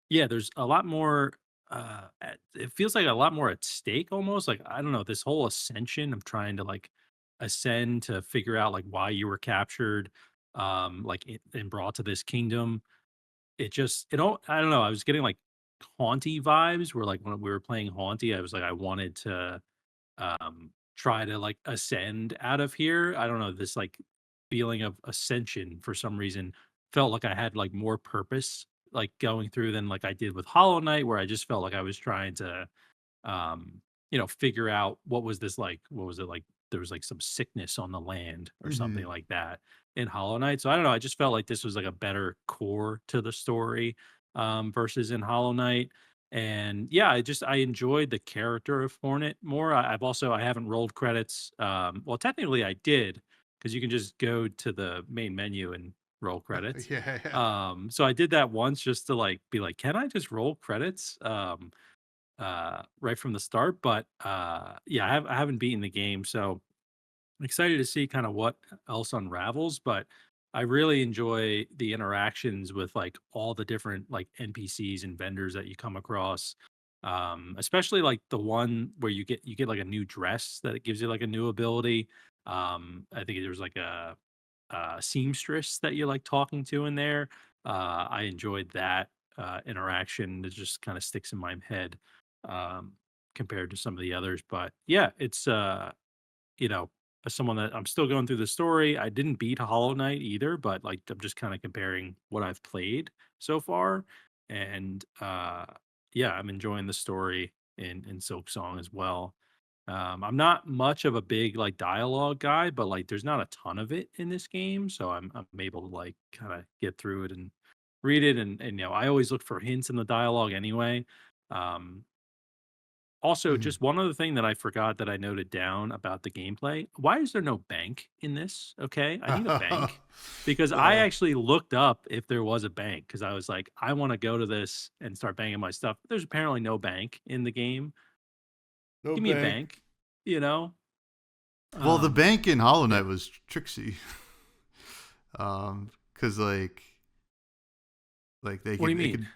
yeah, there's a lot more, it feels like a lot more at stake almost, like, I don't know, this whole ascension of trying to, like, ascend to figure out, like, why you were captured, like, and brought to this kingdom. It all I don't know, I was getting, like, Haunty vibes where, like, when we were playing Haunty, I was like, I wanted to try to like ascend out of here. I don't know, this like feeling of ascension for some reason felt like I had like more purpose like going through than like I did with Hollow Knight, where I just felt like I was trying to figure out what was this like, what was it like, there was like some sickness on the land or
Mm-hmm.
something like that in Hollow Knight. So I don't know, I just felt like this was like a better core to the story versus in Hollow Knight. And yeah, I enjoyed the character of Hornet more. I haven't rolled credits. Well, technically I did, because you can just go to the main menu and roll credits.
Yeah.
So I did that once just to like be like, can I just roll credits? Right from the start. But yeah, I haven't beaten the game, so I'm excited to see kind of what else unravels. But I really enjoy the interactions with like all the different like NPCs and vendors that you come across. Especially like the one where you get like a new dress that it gives you like a new ability. I think there's like a seamstress that you're like talking to in there. I enjoyed that interaction. It just kind of sticks in my head um, compared to some of the others. But yeah, it's you know, as someone that I'm still going through the story. I didn't beat Hollow Knight either, but like I'm just kind of comparing what I've played so far, and yeah, I'm enjoying the story in Silksong as well. I'm not much of a big like dialogue guy, but like there's not a ton of it in this game, so I'm able to like kind of get through it and read it, and I always look for hints in the dialogue anyway. Um, Also,
Mhm.
just one other thing that I forgot that I noted down about the gameplay. Why is there no bank in this? Okay, I need a bank because I
Yeah,
actually looked up if there was a bank because I was like, I want to go to this and start banging my stuff. There's apparently no bank in the game.
no
Give me a
bank.
bank, you know?
Well, the
Um,
bank in Hollow
yeah.
Knight was Trixie, because like
What do you
they
mean?
could.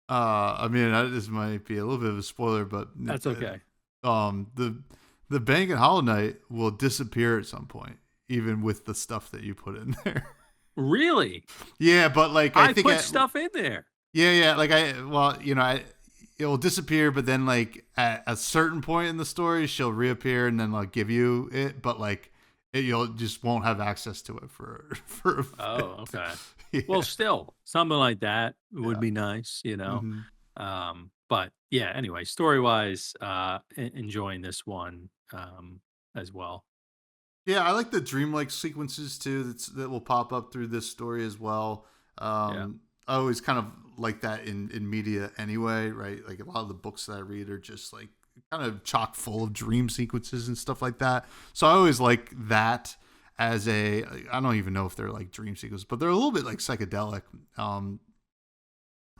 I mean, this might be a little bit of a spoiler, but
That's okay.
the bank in Hollow Knight will disappear at some point, even with the stuff that you put in there.
Really?
Yeah, but like I
I
think
put stuff in there.
yeah, like it will disappear, but then like at a certain point in the story, she'll reappear and then like give you it, but like you'll just won't have access to it for for a
Oh,
bit.
okay. Well,
Yeah,
still, something like that would
yeah.
be nice, you know?
Hmm.
But yeah, anyway, story-wise, enjoying this one, as well.
Yeah, I like the dreamlike sequences too. That will pop up through this story as well.
Yeah.
I always kind of like that in media anyway, right? Like a lot of the books that I read are just like kind of chock full of dream sequences and stuff like that. So I always like that as a. I don't even know if they're like dream sequences, but they're a little bit like psychedelic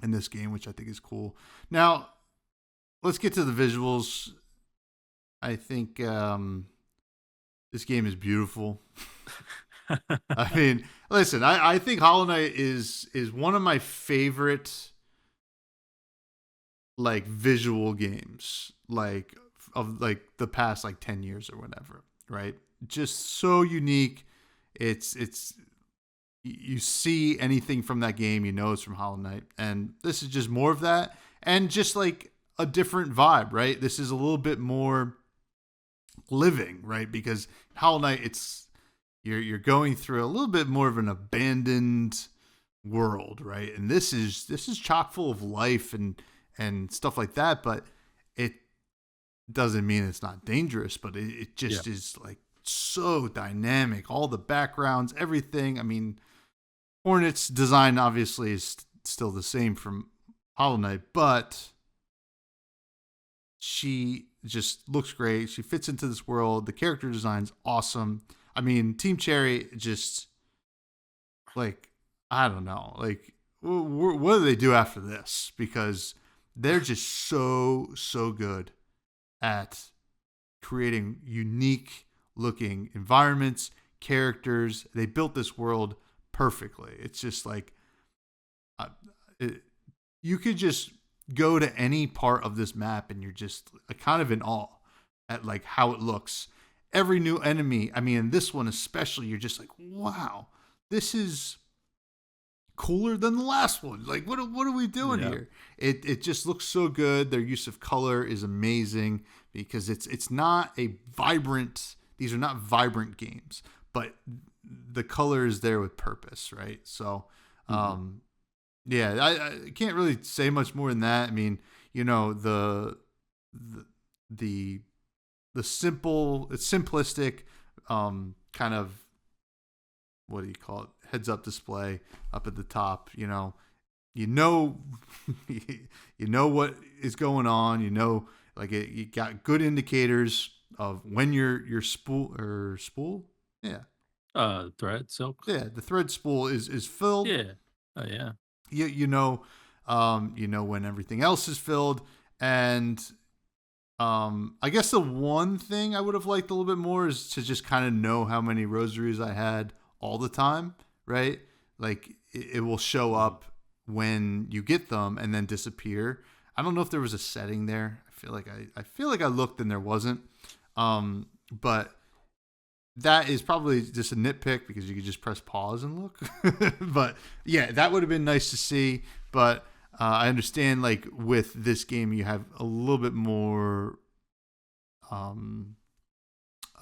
in this game, which I think is cool. Now let's get to the visuals. I think this game is beautiful. I mean, listen, I think Hollow Knight is one of my favorite like visual games, like of like the past like 10 years or whatever, right? Just so unique. It's you see anything from that game, you know it's from Hollow Knight. And this is just more of that and just like a different vibe, right? This is a little bit more living, right? Because Hollow Knight, it's you're going through a little bit more of an abandoned world, right? And this is chock full of life and stuff like that, but it doesn't mean it's not dangerous, but it
Yeah.
just is like so dynamic. All the backgrounds, everything. I mean, Hornet's design obviously is still the same from Hollow Knight, but she just looks great. She fits into this world. The character design's awesome. I mean, Team Cherry just like I don't know, like what do they do after this? Because they're just so good at creating unique looking environments, characters. They built this world perfectly. It's just like uh, it, you could just go to any part of this map and you're just kind of in awe at like how it looks. Every new enemy, I mean, this one especially, you're just like, wow, this is cooler than the last one. Like, what are we doing
Yeah.
here? It just looks so good. Their use of color is amazing because it's not a vibrant. These are not vibrant games, but the color is there with purpose, right? So,
Mhm.
um, yeah, I can't really say much more than that. I mean, you know, the the it's simplistic, kind of what do you call it? Heads up display up at the top. You know, you know what is going on. You know, like you got good indicators of when your spool. Yeah,
Thread, silk.
yeah. The thread spool is filled.
Yeah. Oh, yeah.
You know when everything else is filled, and I guess the one thing I would have liked a little bit more is to just kind of know how many rosaries I had all the time, right? Like it will show
Mhm.
up when you get them and then disappear. I don't know if there was a setting there. I feel like I looked and there wasn't. But that is probably just a nitpick because you could just press pause and look. But yeah, that would have been nice to see. But I understand like with this game you have a little bit more um,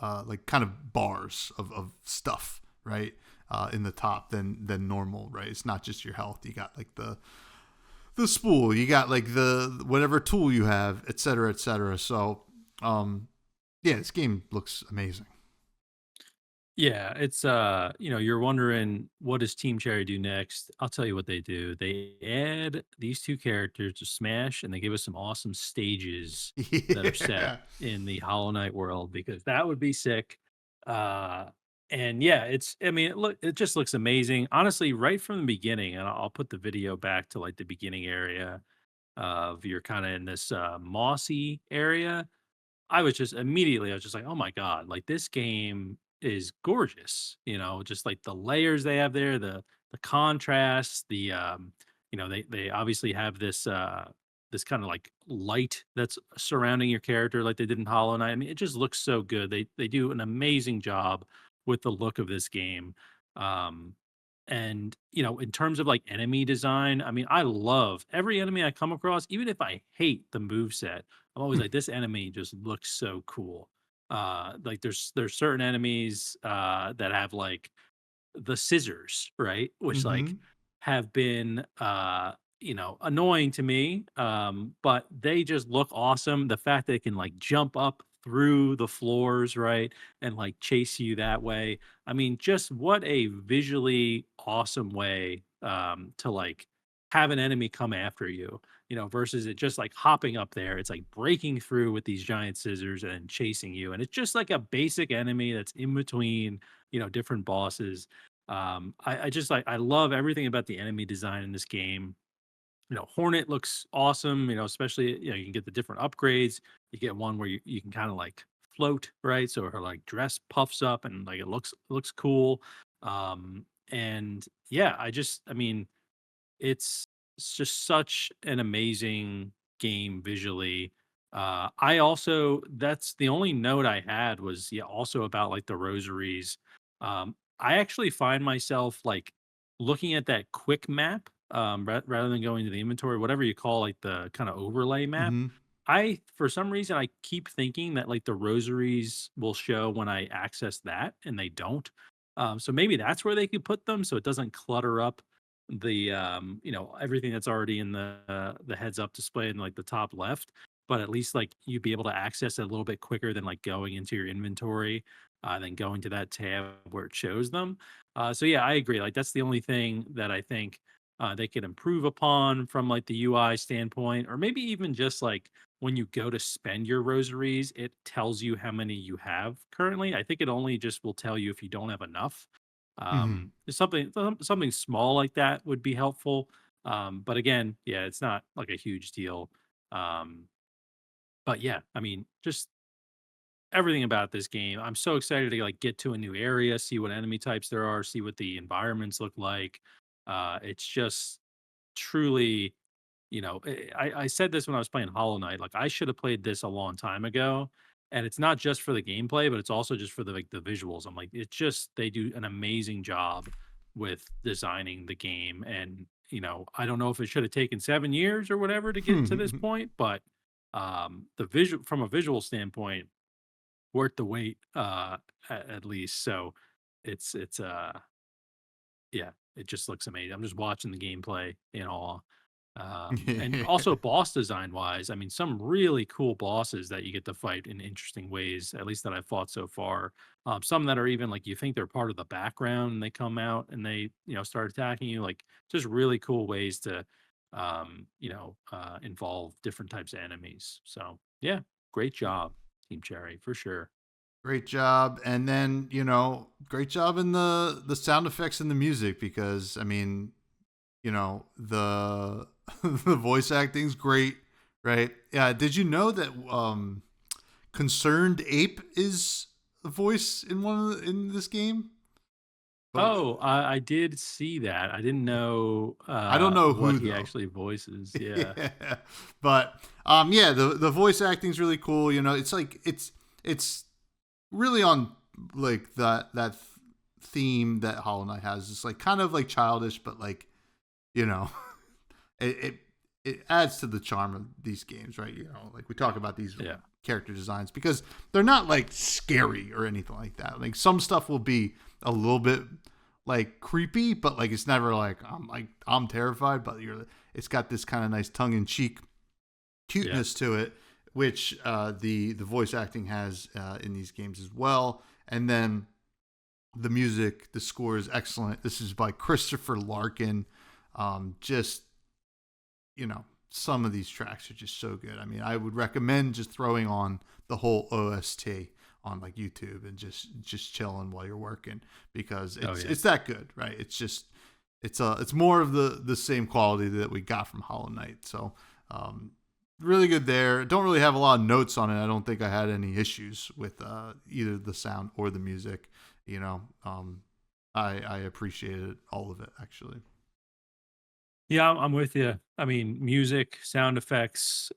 like kind of bars of stuff, right? In the top than normal, right? It's not just your health. You got like the the spool. You got like the whatever tool you have, et cetera, et cetera. So, yeah, this game looks amazing.
Yeah, it's you're wondering what does Team Cherry do next? I'll tell you what they do. They add these two characters to Smash and they give us some awesome stages that are set
Yeah.
in the Hollow Knight world because that would be sick. Uh and yeah, it just looks amazing. Honestly, right from the beginning, and I'll put the video back to like the beginning area of you're kind of in this mossy area. I was just like, "Oh my god, like this game is gorgeous." Just like the layers they have there, the contrast, they obviously have this kind of like light that's surrounding your character like they did in Hollow Knight. I mean, it just looks so good. They do an amazing job with the look of this game. Um and in terms of like enemy design, I mean, I love every enemy I come across, even if I hate the move set. I'm always like, this enemy just looks so cool. Like there's certain enemies that have like the scissors, right? Which
Mm-hmm.
like have been annoying to me. But they just look awesome. The fact they can like jump up through the floors, right? And like chase you that way. I mean, just what a visually awesome way to like have an enemy come after you, versus it just like hopping up there. It's like breaking through with these giant scissors and chasing you. And it's just like a basic enemy that's in between, different bosses. I just like I love everything about the enemy design in this game. Hornet looks awesome, especially, you can get the different upgrades. You get one where you can kind of like float, right? So her like dress puffs up and like it looks cool. And yeah, I mean, it's just such an amazing game visually. I also that's the only note I had was yeah, also about like the rosaries. I actually find myself like looking at that quick map rather than going to the inventory, whatever you call like the kind of overlay map.
Mm-hmm.
I for some reason I keep thinking that like the rosaries will show when I access that, and they don't. So maybe that's where they could put them so it doesn't clutter up everything that's already in the heads up display in like the top left, but at least like you'd be able to access it a little bit quicker than like going into your inventory, then going to that tab where it shows them. So yeah, I agree, like that's the only thing that I think they could improve upon from like the UI standpoint, or maybe even just like when you go to spend your rosaries, it tells you how many you have currently. I think it only just will tell you if you don't have enough.
Mm-hmm.
Something small like that would be helpful. But again, yeah, it's not like a huge deal. Um, but yeah, I mean, just everything about this game. I'm so excited to like get to a new area, see what enemy types there are, see what the environments look like. It's just truly, I said this when I was playing Hollow Knight. Like I should have played this a long time ago. And it's not just for the gameplay, but it's also just for the like the visuals. I'm like, it's just they do an amazing job with designing the game. And I don't know if it should have taken 7 years or whatever to get to this point, but the visual from a visual standpoint, worth the wait, at least. So it's yeah, it just looks amazing. I'm just watching the gameplay in awe. And also boss design wise, I mean, some really cool bosses that you get to fight in interesting ways, at least that I've fought so far. Some that are even like you think they're part of the background and they come out and they, start attacking you. Like just really cool ways to, involve different types of enemies. So yeah, great job, Team Cherry, for sure.
Great job. And then, great job in the sound effects and the music because I mean, the the voice acting's great, right? Yeah, did you know that Concerned Ape is a voice in in this game? But
Oh, I did see that. I didn't know
I don't know
what
who
he
though.
actually voices. Yeah.
Yeah. But yeah, the voice acting's really cool, it's like it's really on like that theme that Hollow Knight has. It's like kind of like childish, but like you know, it, it it adds to the charm of these games, right? Like we talk about these
Yeah.
character designs because they're not like scary or anything like that. Like some stuff will be a little bit like creepy, but like it's never like I'm terrified, but it's got this kind of nice tongue-in-cheek
Yeah.
cuteness to it, which the voice acting has in these games as well. And then the music, the score is excellent. This is by Christopher Larkin. Just, some of these tracks are just so good. I mean, I would recommend just throwing on the whole OST on like YouTube and just chilling while you're working, because it's that good, right? It's more of the same quality that we got from Hollow Knight. So really good there. Don't really have a lot of notes on it. I don't think I had any issues with either the sound or the music. I appreciated all of it, actually.
Yeah, I'm with you. I mean, music, sound effects,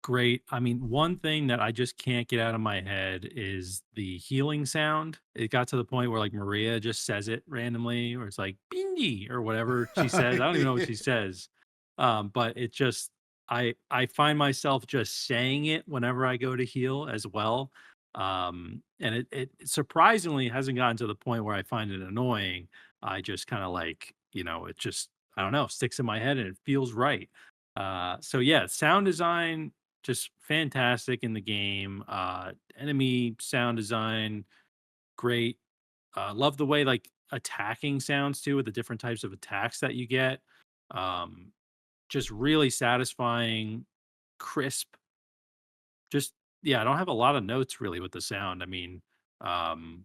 great. I mean, one thing that I just can't get out of my head is the healing sound. It got to the point where like Maria just says it randomly, or it's like "Bindi" or whatever she says. I don't even know what she says. But it just I find myself just saying it whenever I go to heal as well. And it surprisingly hasn't gotten to the point where I find it annoying. I just kind of like, it just I don't know, sticks in my head and it feels right. So yeah, sound design just fantastic in the game. Enemy sound design great. Love the way like attacking sounds too, with the different types of attacks that you get. Um, just really satisfying, crisp. Just yeah, I don't have a lot of notes really with the sound. I mean, um,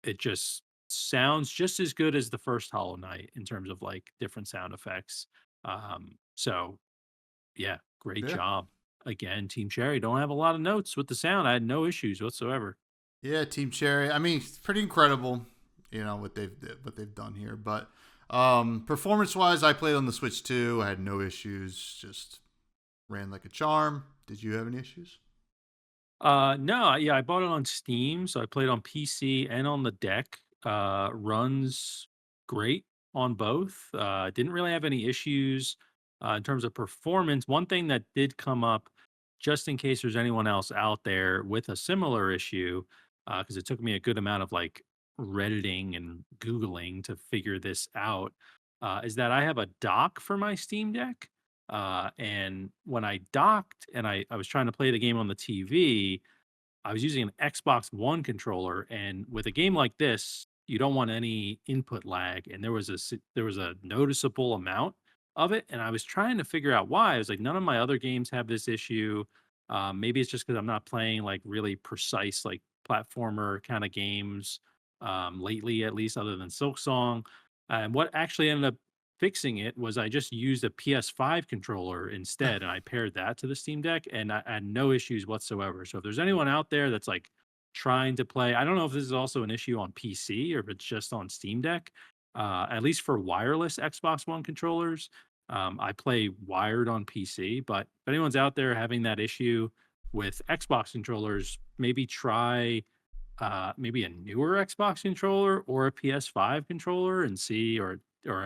it just sounds just as good as the first Hollow Knight in terms of like different sound effects. So yeah, great
Yeah.
job. Again, Team Cherry don't have a lot of notes with the sound. I had no issues whatsoever.
Yeah, Team Cherry. I mean, it's pretty incredible, what they've done here. But performance wise, I played on the Switch too. I had no issues. Just ran like a charm. Did you have any issues?
No, yeah, I bought it on Steam, so I played on PC and on the deck. Runs great on both. Didn't really have any issues in terms of performance. One thing that did come up, just in case there's anyone else out there with a similar issue, because it took me a good amount of like Redditing and Googling to figure this out, is that I have a dock for my Steam Deck. And when I docked and I was trying to play the game on the TV, I was using an Xbox One controller. And with a game like this, you don't want any input lag. And there was a noticeable amount of it. And I was trying to figure out why. I was like, none of my other games have this issue. Maybe it's just because I'm not playing like really precise, like platformer kind of games lately, at least other than Silksong. And what actually ended up fixing it was I just used a PS5 controller instead, and I paired that to the Steam Deck, and I had no issues whatsoever. So if there's anyone out there that's like trying to play, I don't know if this is also an issue on PC or if it's just on Steam Deck. At least for wireless Xbox One controllers, I play wired on PC. But if anyone's out there having that issue with Xbox controllers, maybe try maybe a newer Xbox controller or a PS5 controller and see, or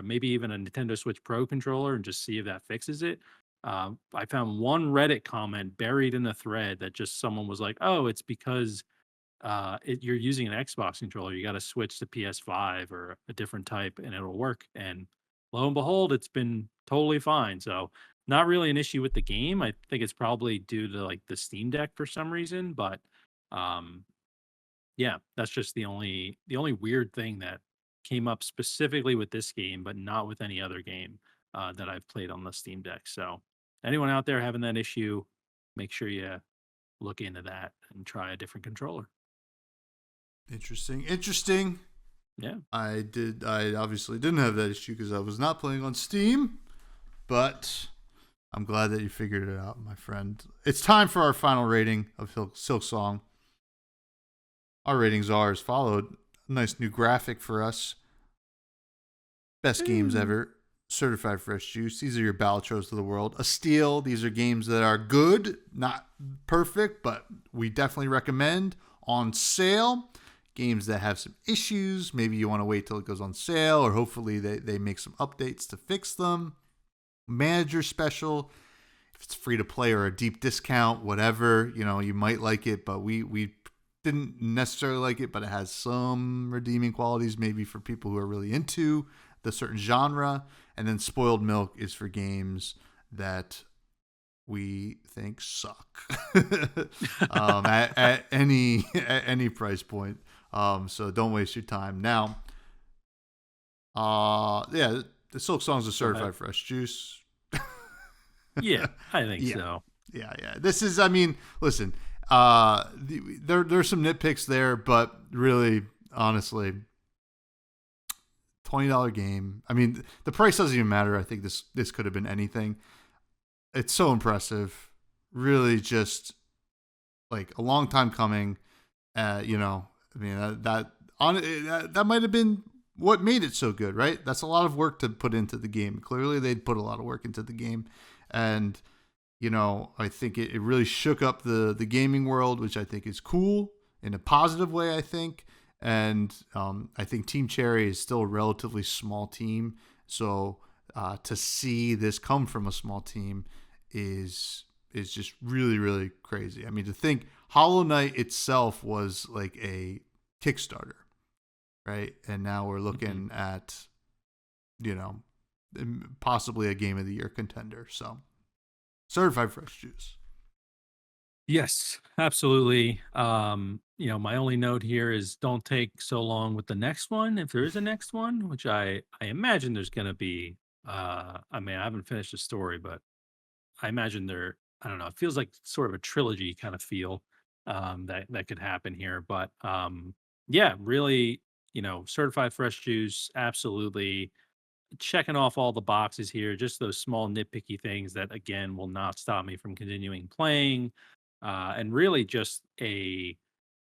maybe even a Nintendo Switch Pro controller and just see if that fixes it. I found one Reddit comment buried in the thread that just someone was like, "Oh, it's because you're using an Xbox controller. You got to switch to PS5 or a different type, and it'll work." And lo and behold, it's been totally fine. So not really an issue with the game. I think it's probably due to like the Steam Deck for some reason, but um, yeah, that's just the only weird thing that came up specifically with this game, but not with any other game that I've played on the Steam Deck. So, anyone out there having that issue, make sure you look into that and try a different controller.
Interesting. Interesting.
Yeah.
I obviously didn't have that issue because I was not playing on Steam, but I'm glad that you figured it out, my friend. It's time for our final rating of Silksong. Our ratings are as followed. A nice new graphic for us. Best games
Ooh.
ever. Certified fresh juice. These are your Balatros of the world. A steal. These are games that are good, not perfect, but we definitely recommend. On sale. Games that have some issues. Maybe you want to wait till it goes on sale, or hopefully they make some updates to fix them. Manager special. If it's free to play or a deep discount, whatever, you might like it, but we didn't necessarily like it, but it has some redeeming qualities, maybe for people who are really into the certain genre. And then Spoiled Milk is for games that we think suck at any price point. So don't waste your time. Now, yeah, the Silksong's a
Go ahead.
certified fresh juice.
Yeah, I think
Yeah,
so.
yeah. This is, I mean, listen, there's some nitpicks there, but really, honestly, $20 game. I mean, the price doesn't even matter. I think this could have been anything. It's so impressive. Really, just like a long time coming. You know, I mean that might have been what made it so good, right? That's a lot of work to put into the game. Clearly, they'd put a lot of work into the game, and you know, I think it really shook up the gaming world, which I think is cool in a positive way. I think, and I think Team Cherry is still a relatively small team, so to see this come from a small team is just really crazy. I mean, to think Hollow Knight itself was like a Kickstarter, right? And now we're
Mhm.
looking at, you know, possibly a Game of the Year contender. So certified fresh juice.
Yes, absolutely. My only note here is don't take so long with the next one. If there is a next one, which I imagine there's gonna be. I mean, I haven't finished the story, but I imagine there. I don't know. It feels like sort of a trilogy kind of feel that could happen here. But yeah, really, certified fresh juice, absolutely checking off all the boxes here. Just those small nitpicky things that again will not stop me from continuing playing, and really just a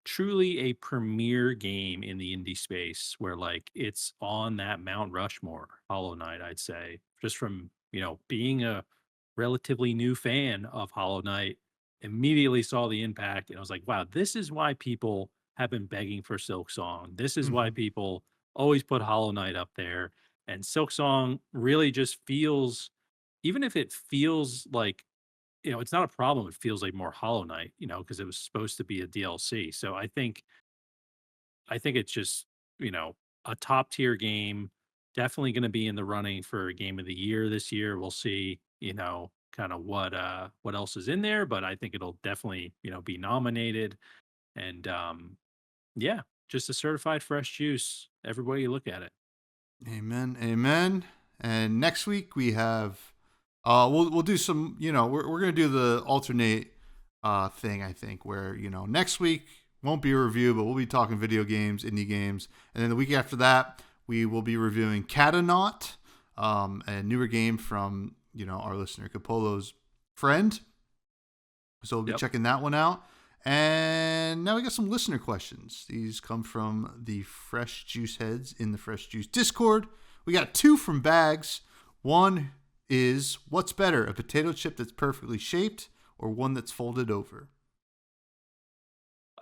truly a premier game in the indie space where like it's on that Mount Rushmore, Hollow Knight, I'd say, just from, being a relatively new fan of Hollow Knight, immediately saw the impact. And I was like, wow, this is why people have been begging for Silksong. This is why
Mm-hmm.
people always put Hollow Knight up there. And Silksong really just feels, even if it feels like, it's not a problem. It feels like more Hollow Knight, because it was supposed to be a DLC. So I think it's just, you know, a top tier game. Definitely going to be in the running for game of the year this year. We'll see, kind of what else is in there, but I think it'll definitely, be nominated. And yeah, just a certified fresh juice everywhere you look at it.
Amen. Amen. And next week we have we'll do some, you know, we're gonna do the alternate thing, I think, where, you know, next week won't be a review, but we'll be talking video games, indie games. And then the week after that, we will be reviewing Catanaut, a newer game from, you know, our listener Capolo's friend. So we'll be
Yep.
checking that one out. And now we got some listener questions. These come from the Fresh Juice Heads in the Fresh Juice Discord. We got two from Bags. One is, what's better, a potato chip that's perfectly shaped or one that's folded over?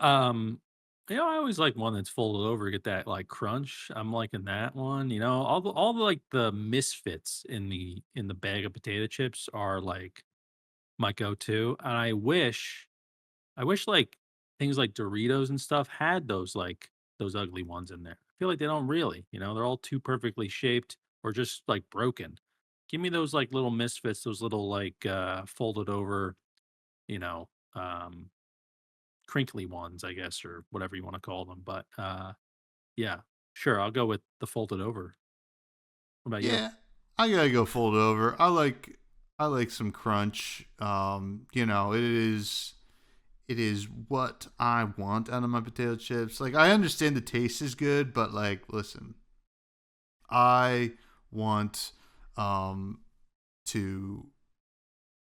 Um, I always like one that's folded over, get that like crunch. I'm liking that one. All the like the misfits in the bag of potato chips are like my go-to. And I wish like things like Doritos and stuff had those like those ugly ones in there. I feel like they don't really, they're all too perfectly shaped or just like broken. Give me those like little misfits, those little like folded over, you know, um crinkly ones, I guess, or whatever you want to call them. But yeah, sure, I'll go with the folded over. What about you?
Yeah, I gotta go folded over. I like some crunch. You know, it is what I want out of my potato chips. Like I understand the taste is good, but like listen, I want um to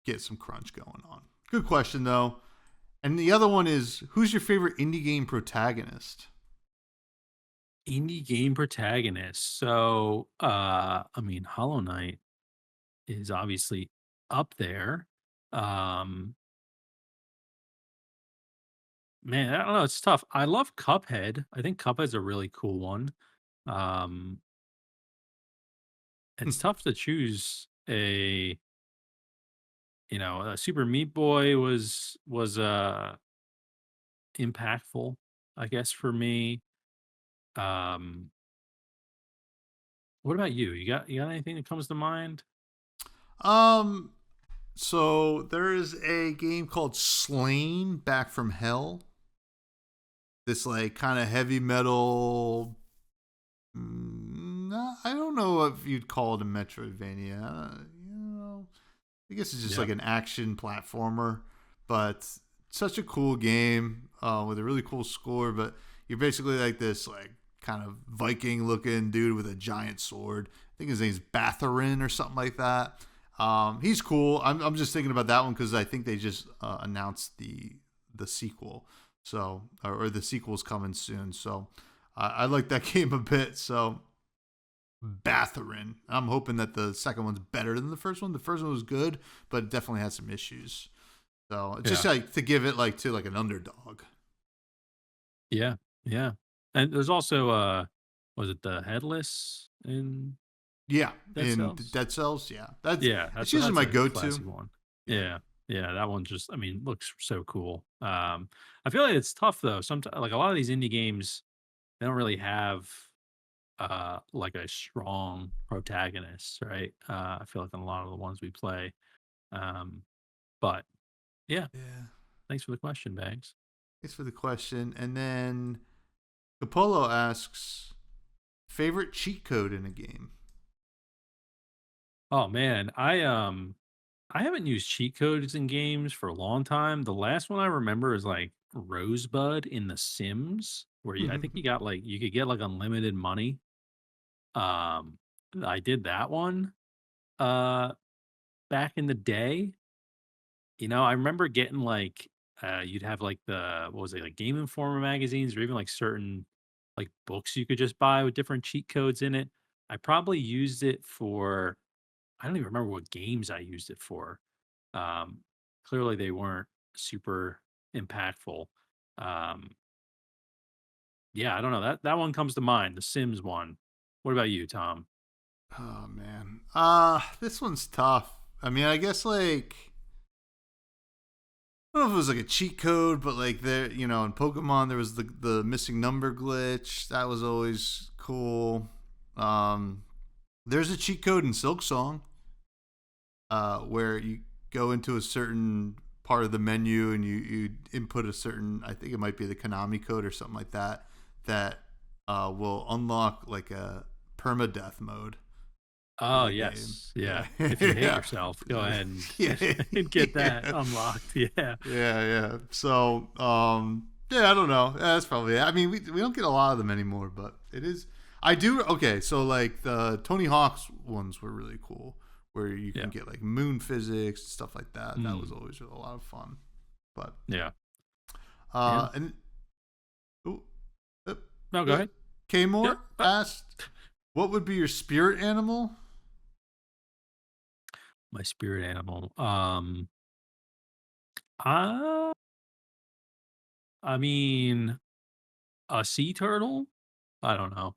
get some crunch going on. Good question though. And the other one is, who's your favorite indie game protagonist?
Indie game protagonist. So I mean Hollow Knight is obviously up there. Um Man, I don't know, it's tough. I love Cuphead. I think Cuphead's a really cool one. Um, it's tough to choose a Super Meat Boy was impactful. I guess for me. Um, what about you? You got anything that comes to mind?
Um, so there is a game called Slain Back from Hell. This like kind of heavy metal. I don't know if you'd call it a Metroidvania. I guess it's just
Yeah.
like an action platformer, but such a cool game with a really cool score. But you're basically like this like kind of Viking looking dude with a giant sword. I think his name's Batharin or something like that. He's cool. I'm just thinking about that one because I think they just announced the sequel, so or the sequel's coming soon. So I like that game a bit. So Batharin. I'm hoping that the second one's better than the first one. The first one was good, but it definitely had some issues. So it's just
Yeah.
like to give it like to like an underdog.
Yeah. Yeah. And there's also was it the Headless in
Yeah,
Dead
in
Cells?
Dead Cells, yeah, that's
Yeah,
it's
that's
usually
that's
my
a
go-to.
classic one.
Yeah,
Yeah. Yeah, that one just I mean, looks so cool. I feel like it's tough though. Sometimes like a lot of these indie games, they don't really have like a strong protagonist, right? I feel like in a lot of the ones we play. Um, but yeah,
yeah.
thanks for the question, Banks.
Thanks for the question. And then Capolo asks, favorite cheat code in a game.
Oh man, I haven't used cheat codes in games for a long time. The last one I remember is like Rosebud in The Sims, where I think you could get like unlimited money. Um, I did that one uh back in the day. I remember getting like you'd have like the what was it, like Game Informer magazines or even like certain like books you could just buy with different cheat codes in it. I probably used it for I don't even remember what games I used it for. Um, Clearly they weren't super impactful. Um, yeah, I don't know. That one comes to mind, the Sims one. What about you, Tom?
Oh man, this one's tough. I mean, I guess like I don't know if it was like a cheat code, but like there, in Pokemon there was the missing number glitch. That was always cool. Um, there's a cheat code in Silksong, where you go into a certain part of the menu and you input a certain. I think it might be the Konami code or something like that. That will unlock like a permadeath mode for
Oh,
the game.
yes.
Yeah,
Yeah. If you hate
yeah,
yourself, go ahead and,
yeah,
and get that
yeah.
unlocked. Yeah.
Yeah. So, yeah, I don't know. Yeah, that's probably it. I mean, we don't get a lot of them anymore, but it is. I do. Okay, so like the Tony Hawk's ones were really cool, where you can
Yeah.
get like moon physics stuff like that. That was
Mm,
always a lot of fun. But
yeah. Yeah.
and ooh, uh,
No, go ahead.
Kmore
Yep.
asked, "What would be your spirit animal?"
My spirit animal. Uh, I mean, a sea turtle? I don't know.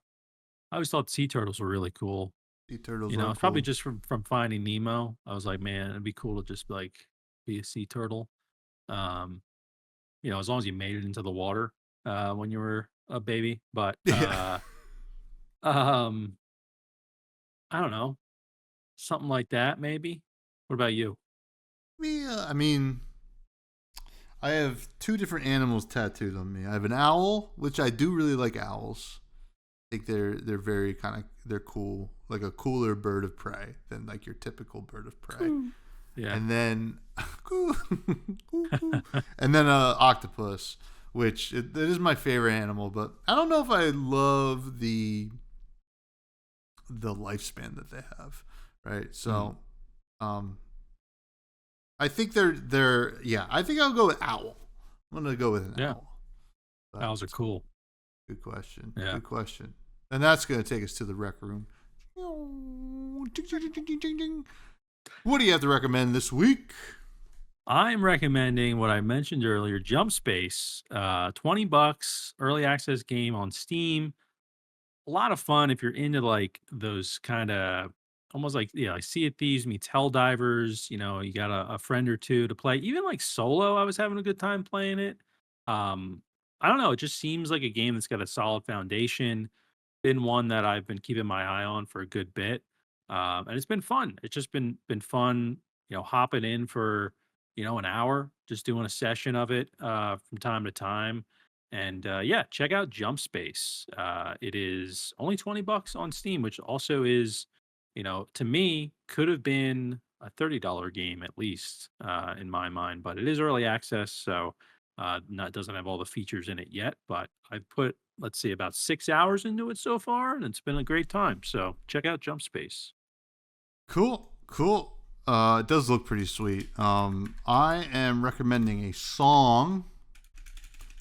I always thought sea turtles were really cool.
Sea turtles are
It's probably
cool.
just from Finding Nemo. I was like, man, it'd be cool to just like be a sea turtle. Um, as long as you made it into the water when you were a baby. But
Yeah.
um, I don't know, something like that maybe. What about you?
Yeah. I mean, I have two different animals tattooed on me. I have an owl, which I do really like owls. I think they're very kind of they're cool, like a cooler bird of prey than like your typical bird of prey.
Coo. Yeah.
And then, and then a octopus, which it is my favorite animal. But I don't know if I love the lifespan that they have. Right.
Mm,
So, um, I think they're yeah. I think I'll go with owl. I'm gonna go with an
yeah.
owl. But
Owls are cool.
good question.
Yeah.
Good question. And that's going to take us to the rec room. What do you have to recommend this week?
I'm recommending what I mentioned earlier, Jump Space. $20 early access game on Steam. A lot of fun if you're into like those kind of almost like like Sea of Thieves meets Hell Divers. You got a friend or two to play. Even like solo, I was having a good time playing it. Um, I don't know. It just seems like a game that's got a solid foundation. Been one that I've been keeping my eye on for a good bit, and it's been fun. It's just been fun, hopping in for an hour, just doing a session of it from time to time. And yeah, check out Jump Space. It is only $20 on Steam, which also is, to me, could have been a $30 game at least in my mind, but it is early access, so not doesn't have all the features in it yet. But I've put, let's see, about 6 hours into it so far, and it's been a great time. So check out Jump Space.
Cool, cool. It does look pretty sweet. I am recommending a song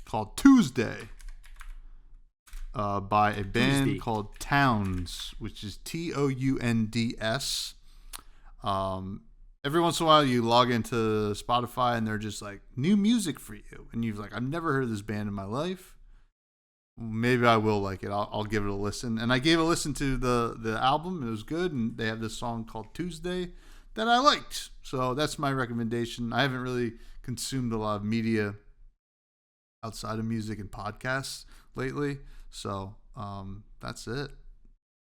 called Tuesday by a band
Tuesday.
called Towns, which is Tounds. Every once in a while, you log into Spotify and they're just like new music for you, and you're like, I've never heard of this band in my life. Maybe I will like it. I'll give it a listen. And I gave a listen to the album. It was good, and they have this song called Tuesday that I liked. So that's my recommendation. I haven't really consumed a lot of media outside of music and podcasts lately. So that's it.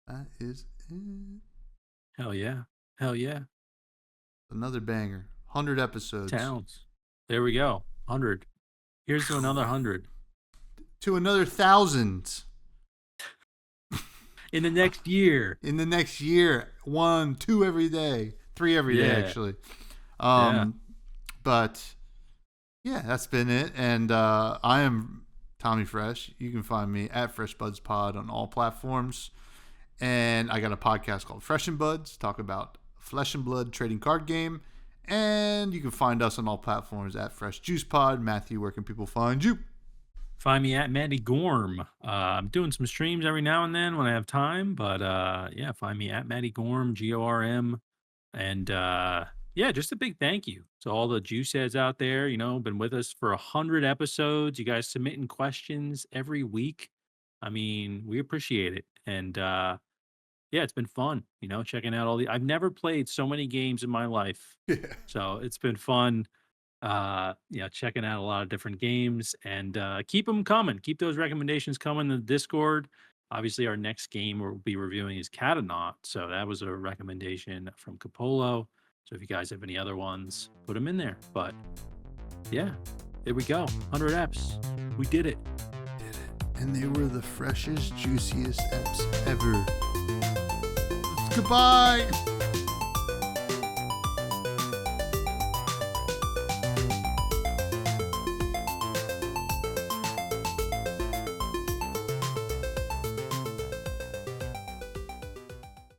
That is it.
Hell yeah. Hell yeah.
Another banger. 100 episodes.
Towns. There we go. 100. Here's to another 100.
To another 1,000.
In the next year.
In the next year. 1, 2 every day. 3 every day, actually.
Yeah.
But yeah, that's been it. And I am Tommy Fresh. You can find me at Fresh Buds Pod on all platforms. And I got a podcast called Fresh and Buds, talk about Flesh and Blood trading card game. And you can find us on all platforms at Fresh Juice Pod. Matthew, where can people find you?
Find me at Matty Gorm. I'm doing some streams every now and then when I have time, but yeah, find me at Matty Gorm, Gorm. And yeah, just a big thank you to all the juice heads out there, been with us for 100 episodes. You guys submitting questions every week. I mean, we appreciate it. And yeah, it's been fun, checking out I've never played so many games in my life.
Yeah.
So it's been fun, checking out a lot of different games, and keep them coming. Keep those recommendations coming in the Discord. Obviously, our next game we'll be reviewing is Catanaut. So that was a recommendation from Capolo. So if you guys have any other ones, put them in there. But yeah, there we go. 100 eps. We did it.
And they were the freshest, juiciest eps ever. Goodbye.